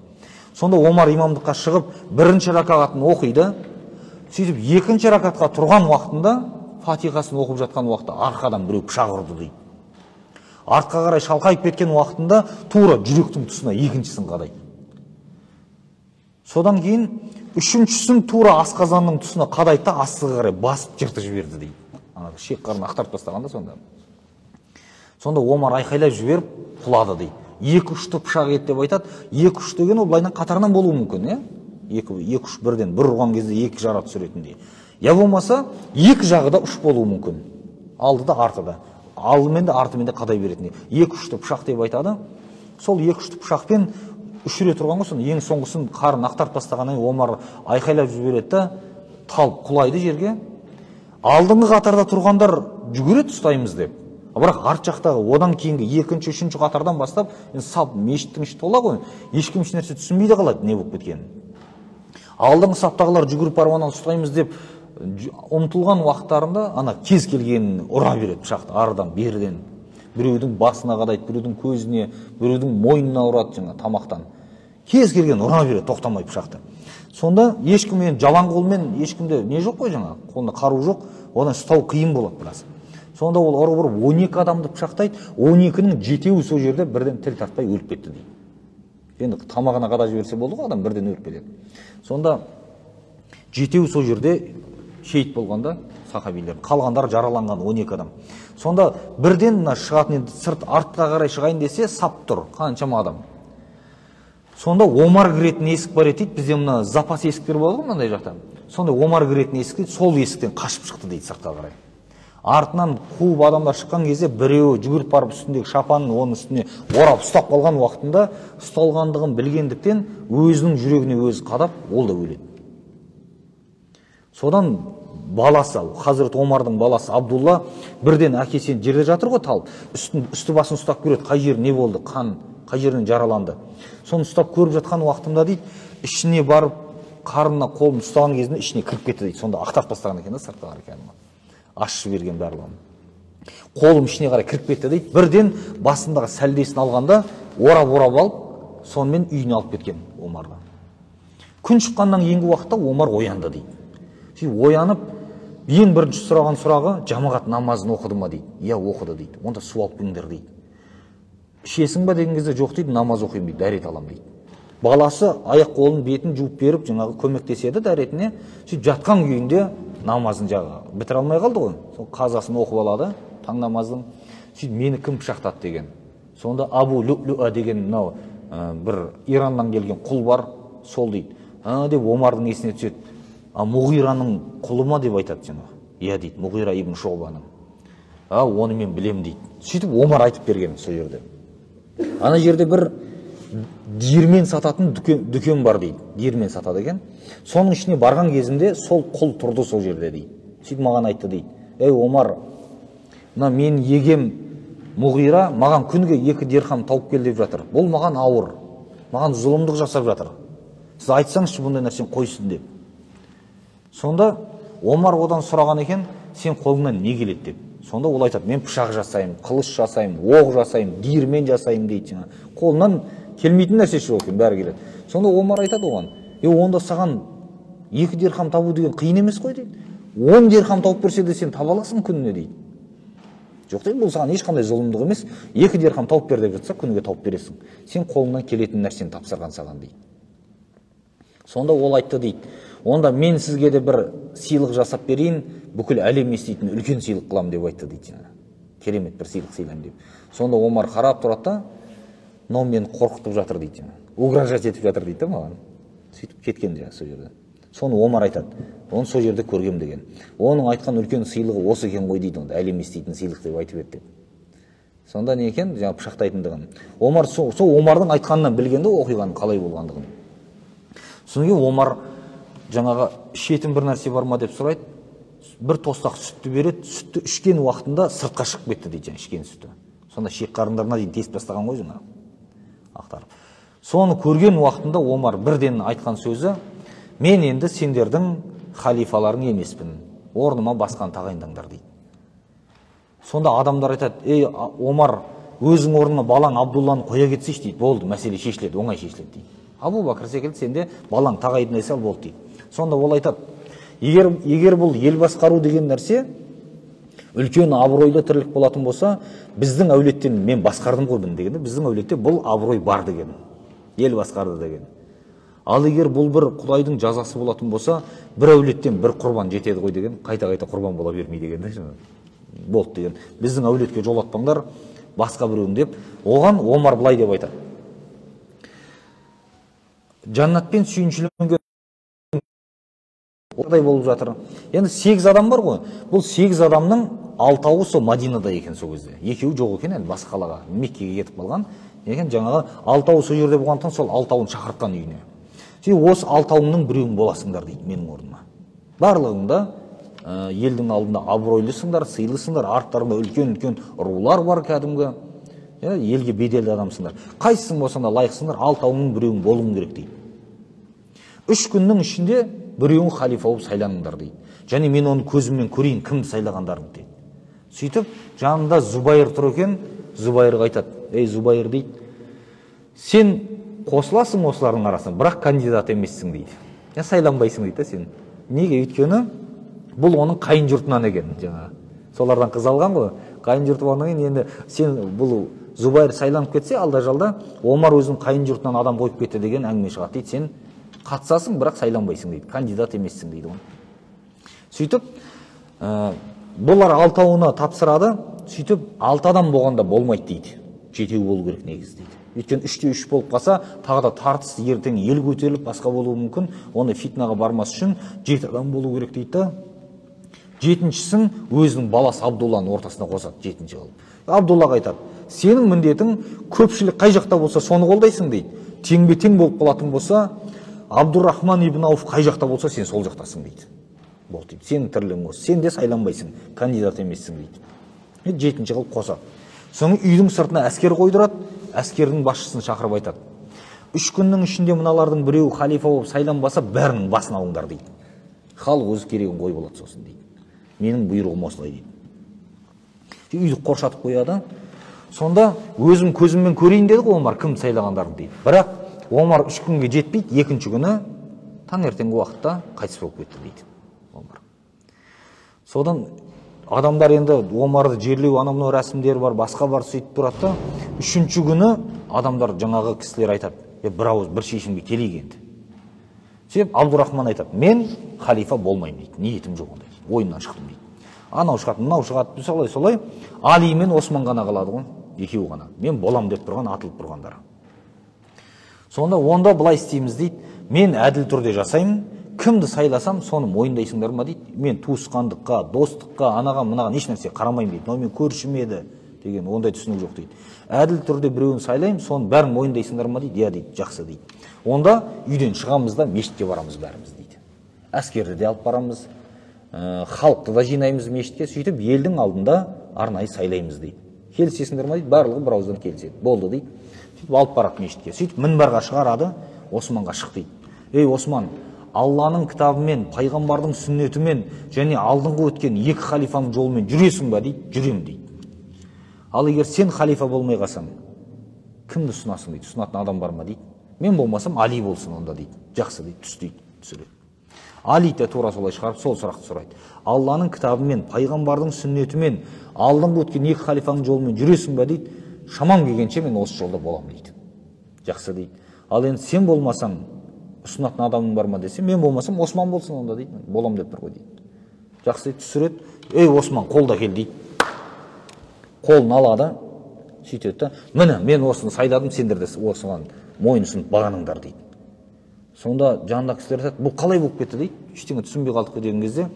[SPEAKER 1] Сонда Омар имамдыққа шығып, бірінші ракағатын оқиды, сөйтіп екінші ракатқа тұрған уақытында, фатихасын оқып жатқан уақытта арқадан біреу пышақ ұрды дейді. Артқа қарай шалқайып кеткен уақытында тура жүректің тұсына екіншісін қадайды. Содан кейін үшіншісін тура асқазанның тұсына қадайды да астыға қарай басып жыртып жіберді дейді. Шек қарын ақтарып тастағанда сонда. Сонда Омар айқайлап жіберіп құлады дейді. Екі ұшты пышақ еді деп айтады. Екі ұш деген ол былайынан қатарынан болуы мүмкін, екі ұш бірден, бір ұрған кезде екі жара түсіретіндей. Я болмаса, екі жағы да ұш болуы мүмкін. Алды да арты да. Алдымен де артымен де қадай беретіндей. Екі ұшты пышақ деп айтады. Сол екі ұшты пышақпен үш рет ұрған ғой, ең соңғысын қарын ақтарып тастағаннан кейін Омар айқайлап жібереді да, талып құлайды жерге. Алдыңғы қатарда тұрғандар жүгіреді ұстаймыз деп. Бірақ арт жақтағы одан кейінгі екінші, үшінші қатардан бастап, сап мешіттің іші тола ғой, ешкім еш нәрсе түсінбейді қалады не болып кеткенін. Алдыңғы саптағылар жүгіріп баруынан ұстаймыз деп ұмтылған уақыттарында ана кез келгенін ұра береді пышақты арыдан, беріден. Біреудің басына қадайды, біреудің көзіне, біреудің мойнына ұрады жаңа тамақтан. Кез келген ұра береді, тоқтамай пышақты. Сонда ешкіммен жалаң қолмен ешкімде не жоқ қой жаңа, қолында қару жоқ, одан ұстау қиын болады біраз. Сонда ол ұрып 12 адамды пышақтайды, 12-нің 7-еуі сол жерде бірден тіл тартпай өліп кетті дейді. Енді тамағына қада жіберсе болды ғой, адам бірден өліп кетеді. Сонда 7-еуі сол жерде шейіт болғанда сахабилер, қалғандар жараланған 12 адам. Сонда бірден шығатын сырт артқа қарай шығайын десе сап тұр, қаншама адам. Сонда Омар кіретін есік бар еді, бізде мына запас есіктер болады ғой мынандай жақта. Сонда Омар кіретін есік дейді, сол есіктен қашып шықты дейді сыртқа қарай. Артынан қуып адамдар шыққан кезде біреуі жүгіріп барып үстіндегі шапанын оның үстіне орап ұстап қалған уақытында ұсталғандығын білгендіктен өзінің жүрегіне өзі қадап, ол да өледі. Содан баласы, Хазірет Омардың баласы Абдулла бірден әкесен жерде жатыр ғой талып, үсті басын ұстап көреді, қай жер не болды, қан, қай жерінен жараланды. Соны ұстап көріп жатқан уақытында дейді, ішіне барып қарынына қолын ұстаған кезінде ішіне кіріп кетті дейді. Сонда ақтап тастаған екен, сыртқа қарай екен. Ашып берген барлығын. Қолым ішіне қарай кіріп кетті дейді. Бірден басындағы сәлдесін алғанда орап алып, сонымен үйіне алып кеткен Омарға. Күн шыққаннан кейінгі уақытта Омар оянды дейді. Оянып, ең бірінші сұраған сұрағы, жамағат намазын оқыды ма дейді. Иә, оқыды дейді. Онда су алып келіңдер дейді. Ішесің ба деген кезде жоқ дейді, намаз оқимын дейді, дәрет алам дейді. Баласы аяқ қолын бетін жуып беріп, жаңағы көмектеседі дәретіне. Сөйтіп жатқан күйінде намазын бітіре алмай қалды ғой. Сол қазасын оқып алады, таң намазын. Сөйтіп мені кім пышақтады деген. Сонда Абу Лю'лу'a деген мынау бір Ираннан келген құл бар, сол дейді. Деп Омардың есіне түседі. Мұғираның құлы ма деп айтады жаңағы. Иә дейді, Мұғира ибн Шуъбаның. Оны мен білем дейді. Сөйтіп Омар айтып берген сол жерде. Ана жерде бір диірмен сататын дүкен бар дейді. Диірмен сатады екен. Соның ішіне барған кезімде сол құл тұрды сол жерде дейді. Сөйтіп маған айтты дейді. Омар, мына мен егем Мұғира маған күнге 2 дирхам тауып кел деп жатыр. Бұл маған ауыр. Маған зұлымдық жасап жатыр. Сіз айтсаңызшы бұндай нәрсені қойсын деп. Сонда Омар одан сұраған екен, сен қолыңнан не келеді деп. Сонда ол айтады, мен пышақ жасаймын, қылыш жасаймын, оқ жасаймын, диірмен жасаймын дейді. Қолынан келмейтін нәрсе жоқ екен, бәрі келеді. Сонда Омар айтады оған, онда саған 2 дирхам табу деген қиын емес қой дейді. 10 дирхам тауып берсе де сен таба аласың күніне дейді. Жоқ дейді, бұл саған ешқандай зұлымдық емес. 2 дирхам тауып бер деп жатса, күніге тауып бересің. Сен қолыңнан келетін нәрсені тапсырған саған дейді. Сонда ол айтты дейді, онда мен сізге де бір сыйлық жасап берейін, бүкіл әлем еститін үлкен сыйлық қылам деп айтты дейді. Керемет бір сыйлық сыйлайым деп. Сонда Омар қарап тұрады да, мынау мені қорқытып жатыр дейді. Угрожать етіп жатыр дейді маған. Сөйтіп кеткен жаңағы сол жерде. Соны Омар айтады, оны сол жерде көргем деген. Оның айтқан үлкен сыйлығы осы екен ғой дейді, онда әлем еститін сыйлық деп айтып еді. Сонда не екен, жаңағы пышақтайтындығын. Омар сол Омардың айтқанынан білгенде оқиғаның қалай болғандығын. Содан кейін Омар жаңағы ішетін бір нәрсе бар ма деп сұрайды. Бір тостақ сүтті береді, сүтті ішкен уақытында сыртқа шығып кетті дейді, ішкен сүтті. Сонда шек қарындарына дейін тесіп тастаған ғой жаңағы. Ақтарып. Соны көрген уақытында Омар бірден айтқан сөзі, мен енді сендердің халифаларың емеспін, орныма басқан тағайындаңдар дейді. Сонда адамдар айтады, Омар, өзің орнына балаң Абдулланы қоя кетсейші дейді, болды, мәселе шешіледі, оңай шешіледі дейді. Абу Бәкір секілді сенде балаң тағайындай сал болды дейді. Сонда ол айтады, егер бұл ел басқару деген нәрсе үлкен абыройлы тірлік болатын болса, біздің әулеттен мен басқардым ғой бұны дегенде, біздің әулетте бұл абырой бар деген, ел басқарды деген. Ал егер бұл бір Құдайдың жазасы болатын болса, бір әулеттен бір құрбан жетеді ғой деген, қайта-қайта құрбан бола бермей деген болды деген. Біздің әулетке жолатпаңдар, басқа біреуін деп, оған Омар былай деп айтады. Жаннатпен сүйіншіленген ордай болып жатыр. Енді 8 адам бар ғой. Бұл 8 адамның 6-ауы сол Мадинада екен сол кезде. 2-еуі жоқ екен, енді басқа қалаға, Меккеге кетіп қалған. Екен жаңағы 6-ауы сол жерде болғандықтан сол 6-ауын шақыртқан үйіне. Осы 6-ауыңның біреуің боласыңдар дейді менің орныма. Барлығында елдің алдында абыройлысыңдар, сыйлысыңдар, арттарында үлкен-үлкен рулар бар кәдімгі. Елге беделді адамсыңдар. Қайсың болсаң да лайықсыңдар, 6-ауыңның біреуің болуың керек дейді. 3 күннің ішінде біреуің халифа болып сайланыңдар дейді. Және мен оны көзіммен көрейін, кімді сайлағандарын дейді. Сөйтіп, жанында Зубайыр тұр екен, Зубайырға айтады, Зубайыр дейді, сен қосыласың осылардың арасына, бірақ кандидат емессің дейді. Сайланбайсың дейді сен. Неге? Өйткені бұл оның қайын жұртынан екен, жаңа. Солардан қыз алған ғой, қайын жұрты болғаннан кейін енді сен бұл Зубайыр сайланып кетсе, алда-жалда Омар өзінің қайын жұртынан адам қойып кетті деген әңгіме шығады дейді. Сен қатысасың, бірақ сайланбайсың дейді, кандидат емессің дейді. Сөйтіп, бұлар 6-ауына тапсырады, сөйтіп 6 адам болғанда болмайды дейді. 7 болу керек негіз дейді. Өйткені 3-те 3 болып қалса, тағы да тартыс ертең ел көтеріліп басқа болуы мүмкін. Оны фитнаға бармас үшін 7 адам болу керек дейді. 7-шісін өзінің баласы Абдулланың ортасына қосады, 7-ші қылып. Абдуллаға айтады, сенің міндетің көпшілік қай жақта болса соны қолдайсың дейді. Тең-бе-тең болып қалатын болса, Абдуррахман ибн Ауф қай жақта болса сен сол жақтасың дейді. Болды дейді, сенің тірлігің осы, сен де сайланбайсың, кандидат емессің дейді. 7-ші қылып қосады. Соның үйдің сыртына әскер қойдырады, әскердің басшысын шақырып айтады. 3 күннің ішінде мыналардың біреуі халифа болып сайланбаса, бәрінің басын алыңдар дейді. Халық өзі керегін қой болады сосын дейді. Менің бұйрығым осылай дейді. Үйді қоршатып қояды. Сонда өзім көзіммен көрейін деді ғой Омар, кім сайлағандарын дейді. Бірақ Омар 3 күнге жетпейді, 2-ші күні таңертеңгі уақытта қайтыс болып кетті дейді Омар. Содан адамдар енді Омарды жерлеу анау рәсімдері бар, басқа бар сөйтіп тұрады да, 3-ші күні адамдар жаңағы кісілер айтады, бір ауыз бір шешімге келейік енді. Сөйтіп Абдурахман айтады, мен халифа болмаймын дейді, ниетім жоқ ондай, ойымнан шықтым дейді. Анау шығады, мынау шығады, солай. Али мен Осман ғана қалады ғой, 2-еу ғана. Мен болам деп тұрған, атылып тұрғандар. Сонда онда былай істейміз дейді, мен әділ түрде жасаймын, кімді сайласам, соны мойындайсыңдар ма дейді. Мен туысқандыққа, достыққа, анаға, мынаға еш нәрсе қарамаймын дейді. Мен көршім еді деген ондай түсінік жоқ дейді. Әділ түрде біреуін сайлаймын, соны бәрін мойындайсыңдар ма дейді. Я дейді, жақсы дейді. Онда үйден шығамыз да мешітке барамыз бәріміз дейді. Әскерді де алып барамыз, халықты да жинаймыз мешітке. Сөйтіп елдің алдында арнайы сайлаймыз дейді. Келісесіңдер ма дейді, барлығы бір ауыздан келіседі. Болды дейді. Сөйтіп алып барады мешітке. Сөйтіп мінбарға шығарады, Османға шық дейді. Ей Осман, Алланың кітабымен, пайғамбардың сүннетімен және алдыңғы өткен екі халифаның жолымен жүресің ба дейді. Жүрем дейді. Ал егер сен халифа болмай қалсаң, кімді ұсынасың дейді. Ұсынатын адам бар ма дейді. Мен болмасам Али болсын онда дейді. Жақсы дейді, түс дейді, түсіреді. Али де тура солай шығарып сол сұрақты сұрайды. Алланың кітабымен, пайғамбардың сүннетімен алдыңғы өткен екі халифаның жолымен жүресің ба дейді. Шамам келгенше мен осы жолда боламын дейді. Жақсы дейді. Ал енді сен болмасаң, ұсынатын адамың бар ма десе, мен болмасам Осман болсын онда дейді. Болам деп тұр ғой дейді. Жақсы дейді, түсіреді. Ей Осман, қолда кел дейді. Қолын алады, сөйтеді да, міне мен осыны сайладым, сендер де осыған мойын ұсынып бағыныңдар дейді. Сонда жанында кісілер айтады, бұл қалай болып кетті дейді. Ештеңе түсінбей қалдық деген кезде,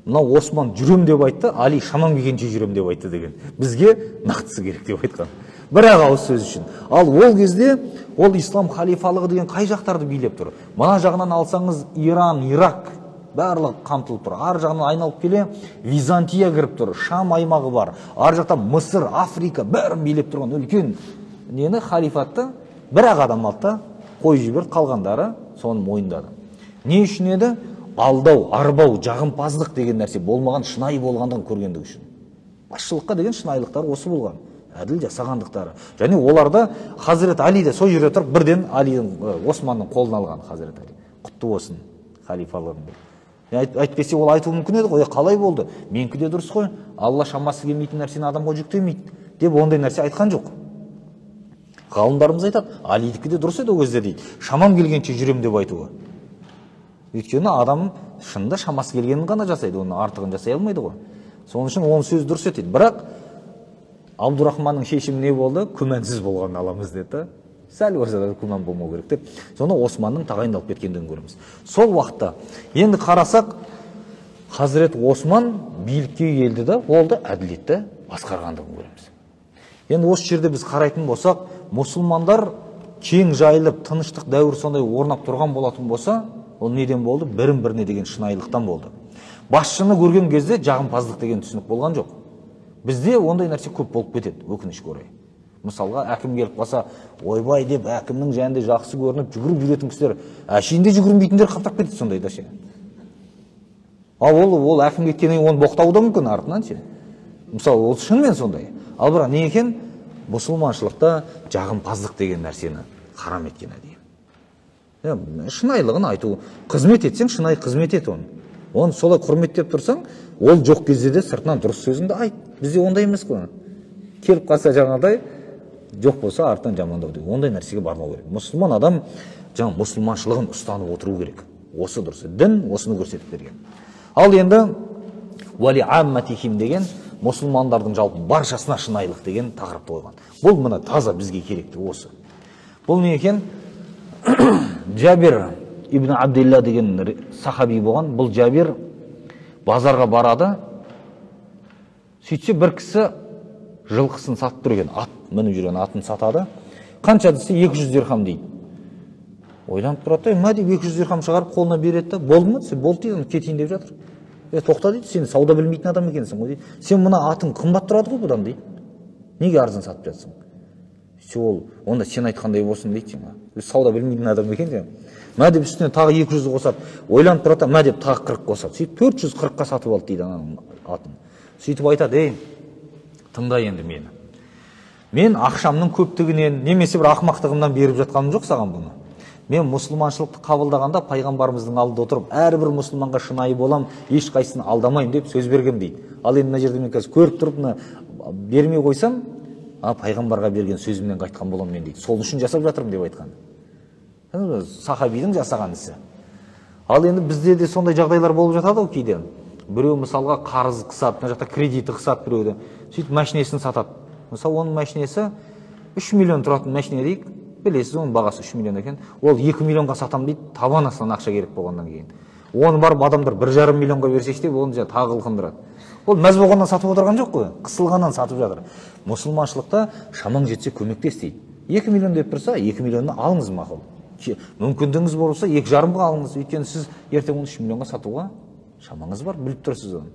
[SPEAKER 1] мынау Осман жүрем деп айтты, Али шамам келгенше жүрем деп айтты деген. Бізге нақтысы керек деп айтқан. Бір-ақ ауыз сөз үшін. Ал ол кезде ол ислам халифалығы деген қай жақтарды билеп тұр? Мына жағынан алсаңыз Иран, Ирак барлығы қамтылып тұр. Ар жағынан айналып келе Византия кіріп тұр, Шам аймағы бар. Ар жақта Мысыр, Африка бәрін билеп тұрған үлкен нені халифатты бір-ақ адам алды да қойып жіберді, қалғандары соны мойындады. Не үшін еді? Алдау, арбау, жағымпаздық деген нәрсе болмаған, шынайы болғандығын көргендік үшін. Басшылыққа деген шынайылықтары осы болған, әділ жасағандықтары. Және оларда Хазірет Али де сол жерде тұрып бірден Османның қолын алған Хазірет Али. Құтты болсын халифалығың. Айтпесе ол айтуы мүмкін еді ғой, қалай болды? Менікі де дұрыс қой, Алла шамасы келмейтін нәрсені адамға жүктемейді деп ондай нәрсе айтқан жоқ. Ғалымдарымыз айтады, Алидікі де дұрыс еді ол кезде дейді. Шамам келгенше жүрем деп айтуы. Өйткені адам шынында шамасы келгенін ғана жасайды, оны артығын жасай алмайды ғой. Соның үшін оның сөзі дұрыс еді. Бірақ Абдурахманның шешімі не болды? Күмәнсіз болғанын аламыз деді. Сәл болса да күмән болмау керек деп. Соны Османның тағайындалып кеткендігін көреміз. Сол уақытта енді қарасақ, Хазірет Осман билікке келді да, ол да әділетті басқарғандығын көреміз. Енді осы жерде біз қарайтын болсақ, мұсылмандар кең жайылып, тыныштық дәуір сондай орнап тұрған болатын болса, ол неден болды? Бірін-біріне деген шынайылықтан болды. Басшыны көрген кезде жағымпаздық деген түсінік болған жоқ. Бізде ондай нәрсе көп болып кетеді, өкінішке орай. Мысалға, әкім келіп қалса, ойбай деп әкімнің жәнде жақсы көрініп жүгіріп жүретін кісілер, әшейінде жүгірмейтіндер қаптап кетеді сондайда ше. Ал ол әкім кеткеннен оны боқтауы да мүмкін артынан ше. Мысалы, ол шынымен сондай. Ал бірақ не екен? Мұсылманшылықта жағымпаздық деген нәрсені харам еткен әдейі. Шынайылығын айту, қызмет етсең, шынайы қызмет ет оны. Оны солай құрметтеп тұрсаң, ол жоқ кезде де сыртынан дұрыс сөзіңді айт. Бізде ондай емес қой. Келіп қалса жаңағыдай, жоқ болса артынан жамандау деген. Ондай нәрсеге бармау керек. Мұсылман адам жаңа мұсылманшылығын ұстанып отыру керек. Осы дұрыс. Дін осыны көрсетіп берген. Ал енді уали амматихим деген мұсылмандардың жалпы баршасына шынайылық деген тақырыпты қойған. Бұл мына таза бізге керекті осы. Бұл не екен? Джабир ибн Абдилла деген сахаби болған. Бұл Джабир базарға барады. Сөйтсе бір кісі жылқысын сатып тұр екен, ат мініп жүрген атын сатады. Қанша десе 200 дирхам дейді. Ойланып тұрады, ма деп 200 дирхам шығарып қолына береді. Болды ма? Болды дейді, кетейін деп жатыр. Тоқта дейді, сен сауда білмейтін адам екенсің ғой дейді. Сен мына атың қымбат тұрады ғой бұдан дейді. Неге арзан сатып жатсың? Ол онда сен айтқандай болсын дейді. Сауда білмейтін адам екен. Ма деп үстіне тағы 200 қосады. Ойланып тұрады, ма деп тағы 40 қосады. Сөйтіп 440-қа сатып алды дейді ананың атын. Сөйтіп айтады, ей, тыңда енді мені. Мен ақшамның көптігінен, немесе бір ақмақтығымнан беріп жатқаным жоқ саған бұны. Мен мұсылманшылықты қабылдағанда пайғамбарымыздың алдында отырып, әрбір мұсылманға шынайы болам, ешқайсысын алдамайым деп сөз бергем дейді. Ал енді мына жерде мен қазір көріп тұрып, бермей қойсам, пайғамбарға берген сөзімнен қайтқан болам мен дейді. Сол үшін жасап жатырмын деп айтқан. Сахабидің жасаған ісі. Ал енді бізде де сондай жағдайлар болып жатады ғой кейде. Біреу мысалға қарыз қысады, мына жақта кредиті қысады біреуді. Сөйтіп машинесін сатады. Мысалы, оның машинесі 3 миллион тұратын машина дейік. Білесіз, оның бағасы 3 миллион екен. Ол 2 миллионға сатам дейді, табан астынан ақша керек болғаннан кейін. Оны барып адамдар 1,5 миллионға берсек те, оны тағы қылқындырады. Ол мәз болғаннан сатып отырған жоқ қой, қысылғаннан сатып жатыр. Мұсылманшылықта шамаң жетсе көмектес дейді. 2 миллион деп тұрса, 2 миллионны алыңыз мақұл. Мүмкіндігіңіз болса 2,5-ға алыңыз. Өйткені сіз ертең оны 3 миллионға сатуға шамаңыз бар, біліп тұрсыз оны.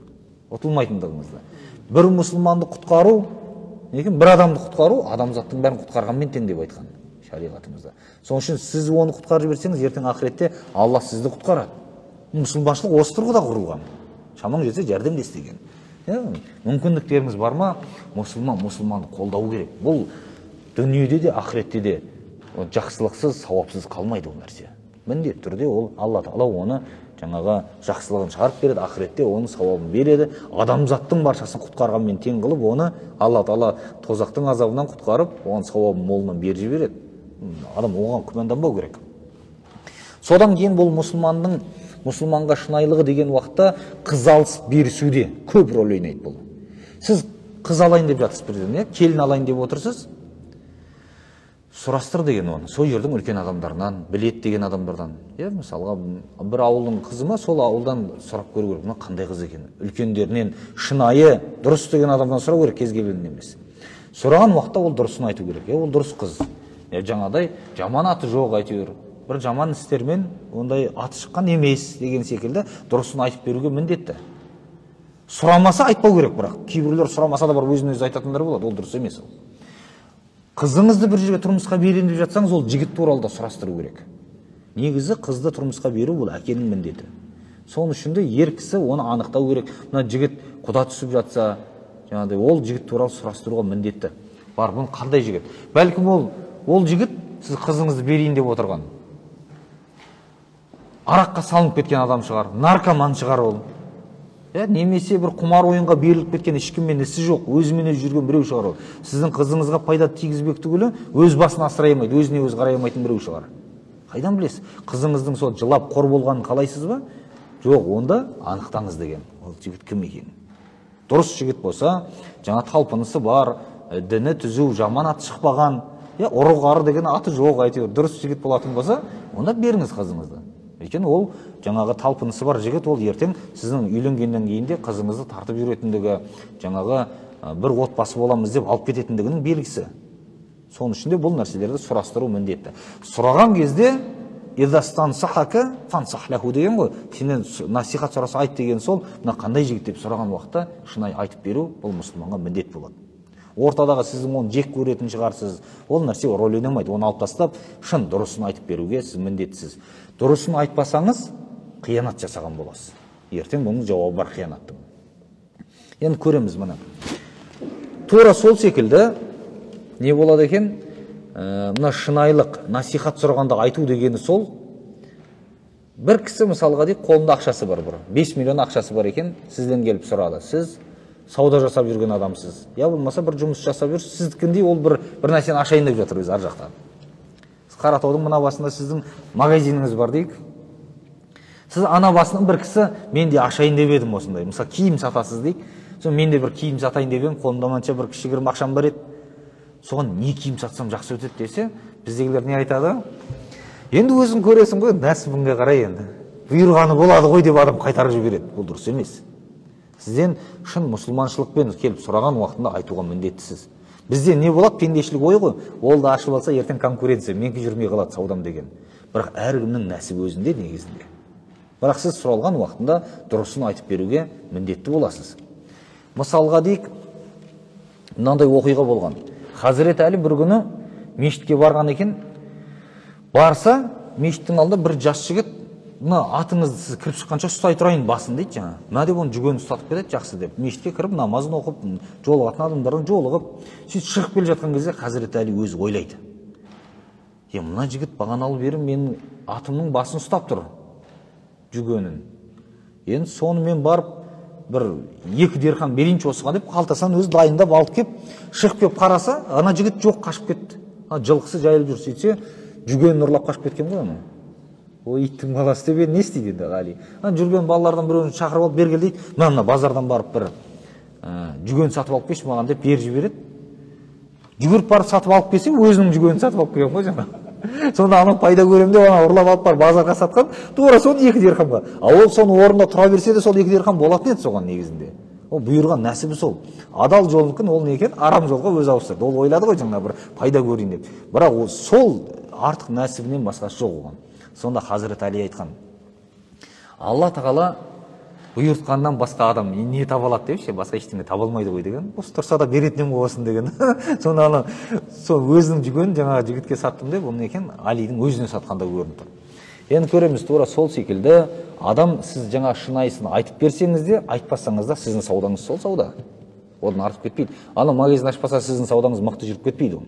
[SPEAKER 1] ұтылмайтындығымызды. Бір мұсылманды құтқару, бір адамды құтқару, адамзаттың бәрін құтқарғанмен тең деп айтқан шариғатымызда. Соның үшін сіз оны құтқарып жіберсеңіз, ертең ақыретте Алла сізді құтқарады. Мұсылманшылық осы тұрғыда құрылған. Шамаң жетсе жәрдемдес деген. Мүмкіндіктеріңіз бар ма? Мұсылманды қолдау керек. Бұл дүниеде де, ақыретте де жақсылықсыз, сауапсыз қалмайды ол нәрсе. Міндетті түрде ол Алла Тағала оны жаңағы жақсылығын шығарып береді, ақыретте оның сауабын береді. Адамзаттың баршасын құтқарғанмен тең қылып, оны Алла Тағала тозақтың азабынан құтқарып, оған сауабын молынан беріп жібереді. Адам оған күмәнданбау керек. Содан кейін бұл мұсылманға шынайылығы деген уақытта қыз алысып берісуде көп рөл ойнайды бұл. Сіз қыз алайын деп жатырсыз бірден, келін алайын деп отырсыз. Сұрастыр деген оны, сол жердің үлкен адамдарынан, білет деген адамдардан. Мысалға, бір ауылдың қызы ма, сол ауылдан сұрап көру керек, қандай қыз екен. Үлкендерінен шынайы, дұрыс деген адамдан сұрау керек, кез келген емес. Сұраған уақытта ол дұрысын айту керек. Ол дұрыс қыз. Жаңадай жаман аты жоқ әйтеуір. Бір жаман істермен ондай аты шыққан емес деген секілді дұрысын айтып беруге міндетті. Сұрамаса айтпау керек, бірақ кейбіреулер сұрамаса да бар өзін өзі айтатындар болады, ол дұрыс емес ол. Қызыңызды бір жерге тұрмысқа берейін деп жатсаңыз, ол жігіт туралы да сұрастыру керек. Негізі қызды тұрмысқа беру бұл әкенің міндеті. Соның үшін де ер кісі оны анықтау керек. Мына жігіт құда түсіп жатса, жаңағыдай ол жігіт туралы сұрастыруға міндетті. Бар, бұл қандай жігіт? Бәлкім ол жігіт сіз қызыңызды берейін деп отырған. Араққа салынып кеткен адам шығар, наркоман шығар ол. Немесе бір құмар ойынға беріліп кеткен, ешкіммен ісі жоқ, өзімен өзі жүрген біреу шығар ол. Сіздің қызыңызға пайда тигізбек түгілі өз басын асырай алмайды, өзіне өзі қарай алмайтын біреу шығар. Қайдан білесіз? Қызыңыздың сол жылап қор болғанын қалайсыз ба? Жоқ, онда анықтаңыз деген. Ол жігіт кім екен? Дұрыс жігіт болса, жаңа талпынысы бар, діні түзу, жаман аты шықпаған, ұры-қары деген аты жоқ, әйтеуір дұрыс жігіт болатын болса, онда беріңіз қызыңызды. Өйткені ол жаңағы талпынысы бар жігіт, ол ертең сіздің үйленгеннен кейін де қызыңызды тартып жүретіндігі, жаңағы бір отбасы боламыз деп алып кететіндігінің белгісі. Соның ішінде бұл нәрселерді сұрастыру міндетті. Сұраған кезде деген ғой, сенен насихат сұраса айт деген сол, мына қандай жігіт деп сұраған уақытта шынайы айтып беру бұл мұсылманға міндет болады. Ортадағы сіздің оны жек көретін шығарсыз, ол нәрсе рөл ойнамайды. Оны алып тастап, шын дұрысын айтып беруге сіз міндеттісіз. Дұрысын айтпасаңыз, қиянат жасаған боласыз. Ертең бұның жауабы бар қиянаттың. Енді көреміз мұны. Тура сол секілді не болады екен? Мына шынайылық, насихат сұрағанда айту дегені сол. Бір кісі мысалға дейік, қолында ақшасы бар, 5 миллион ақшасы бар екен, сізден келіп сұрады. Сіз сауда жасап жүрген адамсыз. Болмаса бір жұмыс жасап жүрсіз, сіздікіндей ол бір нәрсені ашайын деп жатыр өзі ар жақтан. Қаратаудың мына басында сіздің магазиніңіз бар дейік. Сіз ана басынан бір кісі, мен де ашайын деп едім осындай. Мысалы, киім сатасыз дейік. Мен де бір киім сатайын деп едім, қолымда манша бір кішігірім ақшам бар еді. Соған не киім сатсам жақсы өтеді десе, біздегілер не айтады? Енді өзің көресің ғой, нәсібіңе қарай енді. Бұйырғаны болады ғой деп адам қайтарып жібереді. Бұл дұрыс емес. Сізден шын мұсылманшылықпен келіп сұраған уақытында айтуға міндеттісіз. Бізде не болады? Пендешілік ой ғой. Ол да ашылып алса, ертең конкуренция, менікі жүрмей қалады саудам деген. Бірақ әркімнің нәсібі өзінде негізінде. Бірақ сіз сұралған уақытында дұрысын айтып беруге міндетті боласыз. Мысалға дейік, мынандай оқиға болған. Хазірет Әли бір күні мешітке барған екен. Барса, мешіттің алдында бір жас жігіт, мына атыңызды сіз кіріп шыққанша ұстай тұрайын басын дейді жаңа. Мына деп оны жүгенін ұстатып кетеді, жақсы деп. Мешітке кіріп намазын оқып, жолығатын адамдардың жолығып, сөйтіп шығып келе жатқан кезде Хазірет Әли өзі ойлайды. Мына жігіт бағаналы бері менің атымның басын ұстап тұр, жүгенін. Енді сонымен барып, бір 2 дирхам берейінші осыған деп, қалтасынан өзі дайындап алып кеп, шығып кеп қараса, ана жігіт жоқ, қашып кетті. Жылқысы жайылып жүр, сөйтсе, жүгенін ұрлап қашып кеткен ғой оны. О, иттің баласы деп не істейді енді Ғали? Жүрген балалардан біреуін шақырып алып бергел дейді. Мына базардан барып бір жүген сатып алып келші маған деп беріп жібереді. Жүгіріп барып сатып алып келсе, өзінің жүгенін сатып алып келген ғой жаңа. Сонда ана пайда көремін деп ана ұрлап алып барып базарға сатқан, тура соны 2 дирхамға. Ол соны орнында тұра берсе де сол 2 дирхам болатын еді соған негізінде. Ол бұйырған нәсібі сол. Адал жолдыкін ол не екен? Арам жолға өзі ауыстырды. Ол ойлады ғой жаңа бір пайда көрейін деп. Бірақ сол артық нәсібінен басқасы жоқ оған. Сонда Хазірет Әли айтқан, Алла Тағала бұйыртқаннан басқа адам не таба алады деп ше, басқа ештеңе таба алмайды ғой деген. Осы тұрса да беретін болсын деген. Соны ана сол өзінің жүгенін жаңағы жігітке саттым деп, оның екен Алидің өзіне сатқанда көрініп тұр. Енді көреміз, тура сол секілді адам сіз жаңа шынайысын айтып берсеңіз де, айтпасаңыз да сіздің саудаңыз сол сауда. Одан артып кетпейді. Ана магазин ашпаса сіздің саудаңыз мықты жүріп кетпейді.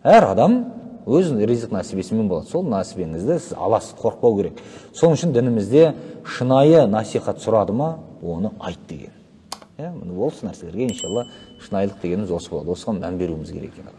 [SPEAKER 1] Әр адам өз ризық насибесімен болады. Сол насибеңізді сіз аласыз, қорықпау керек. Сол үшін дінімізде шынайы насихат сұрады ма, оны айт деген. Осы нәрселерге иншалла шынайылық дегеніміз осы болады. Осыған мән беруіміз керек екен.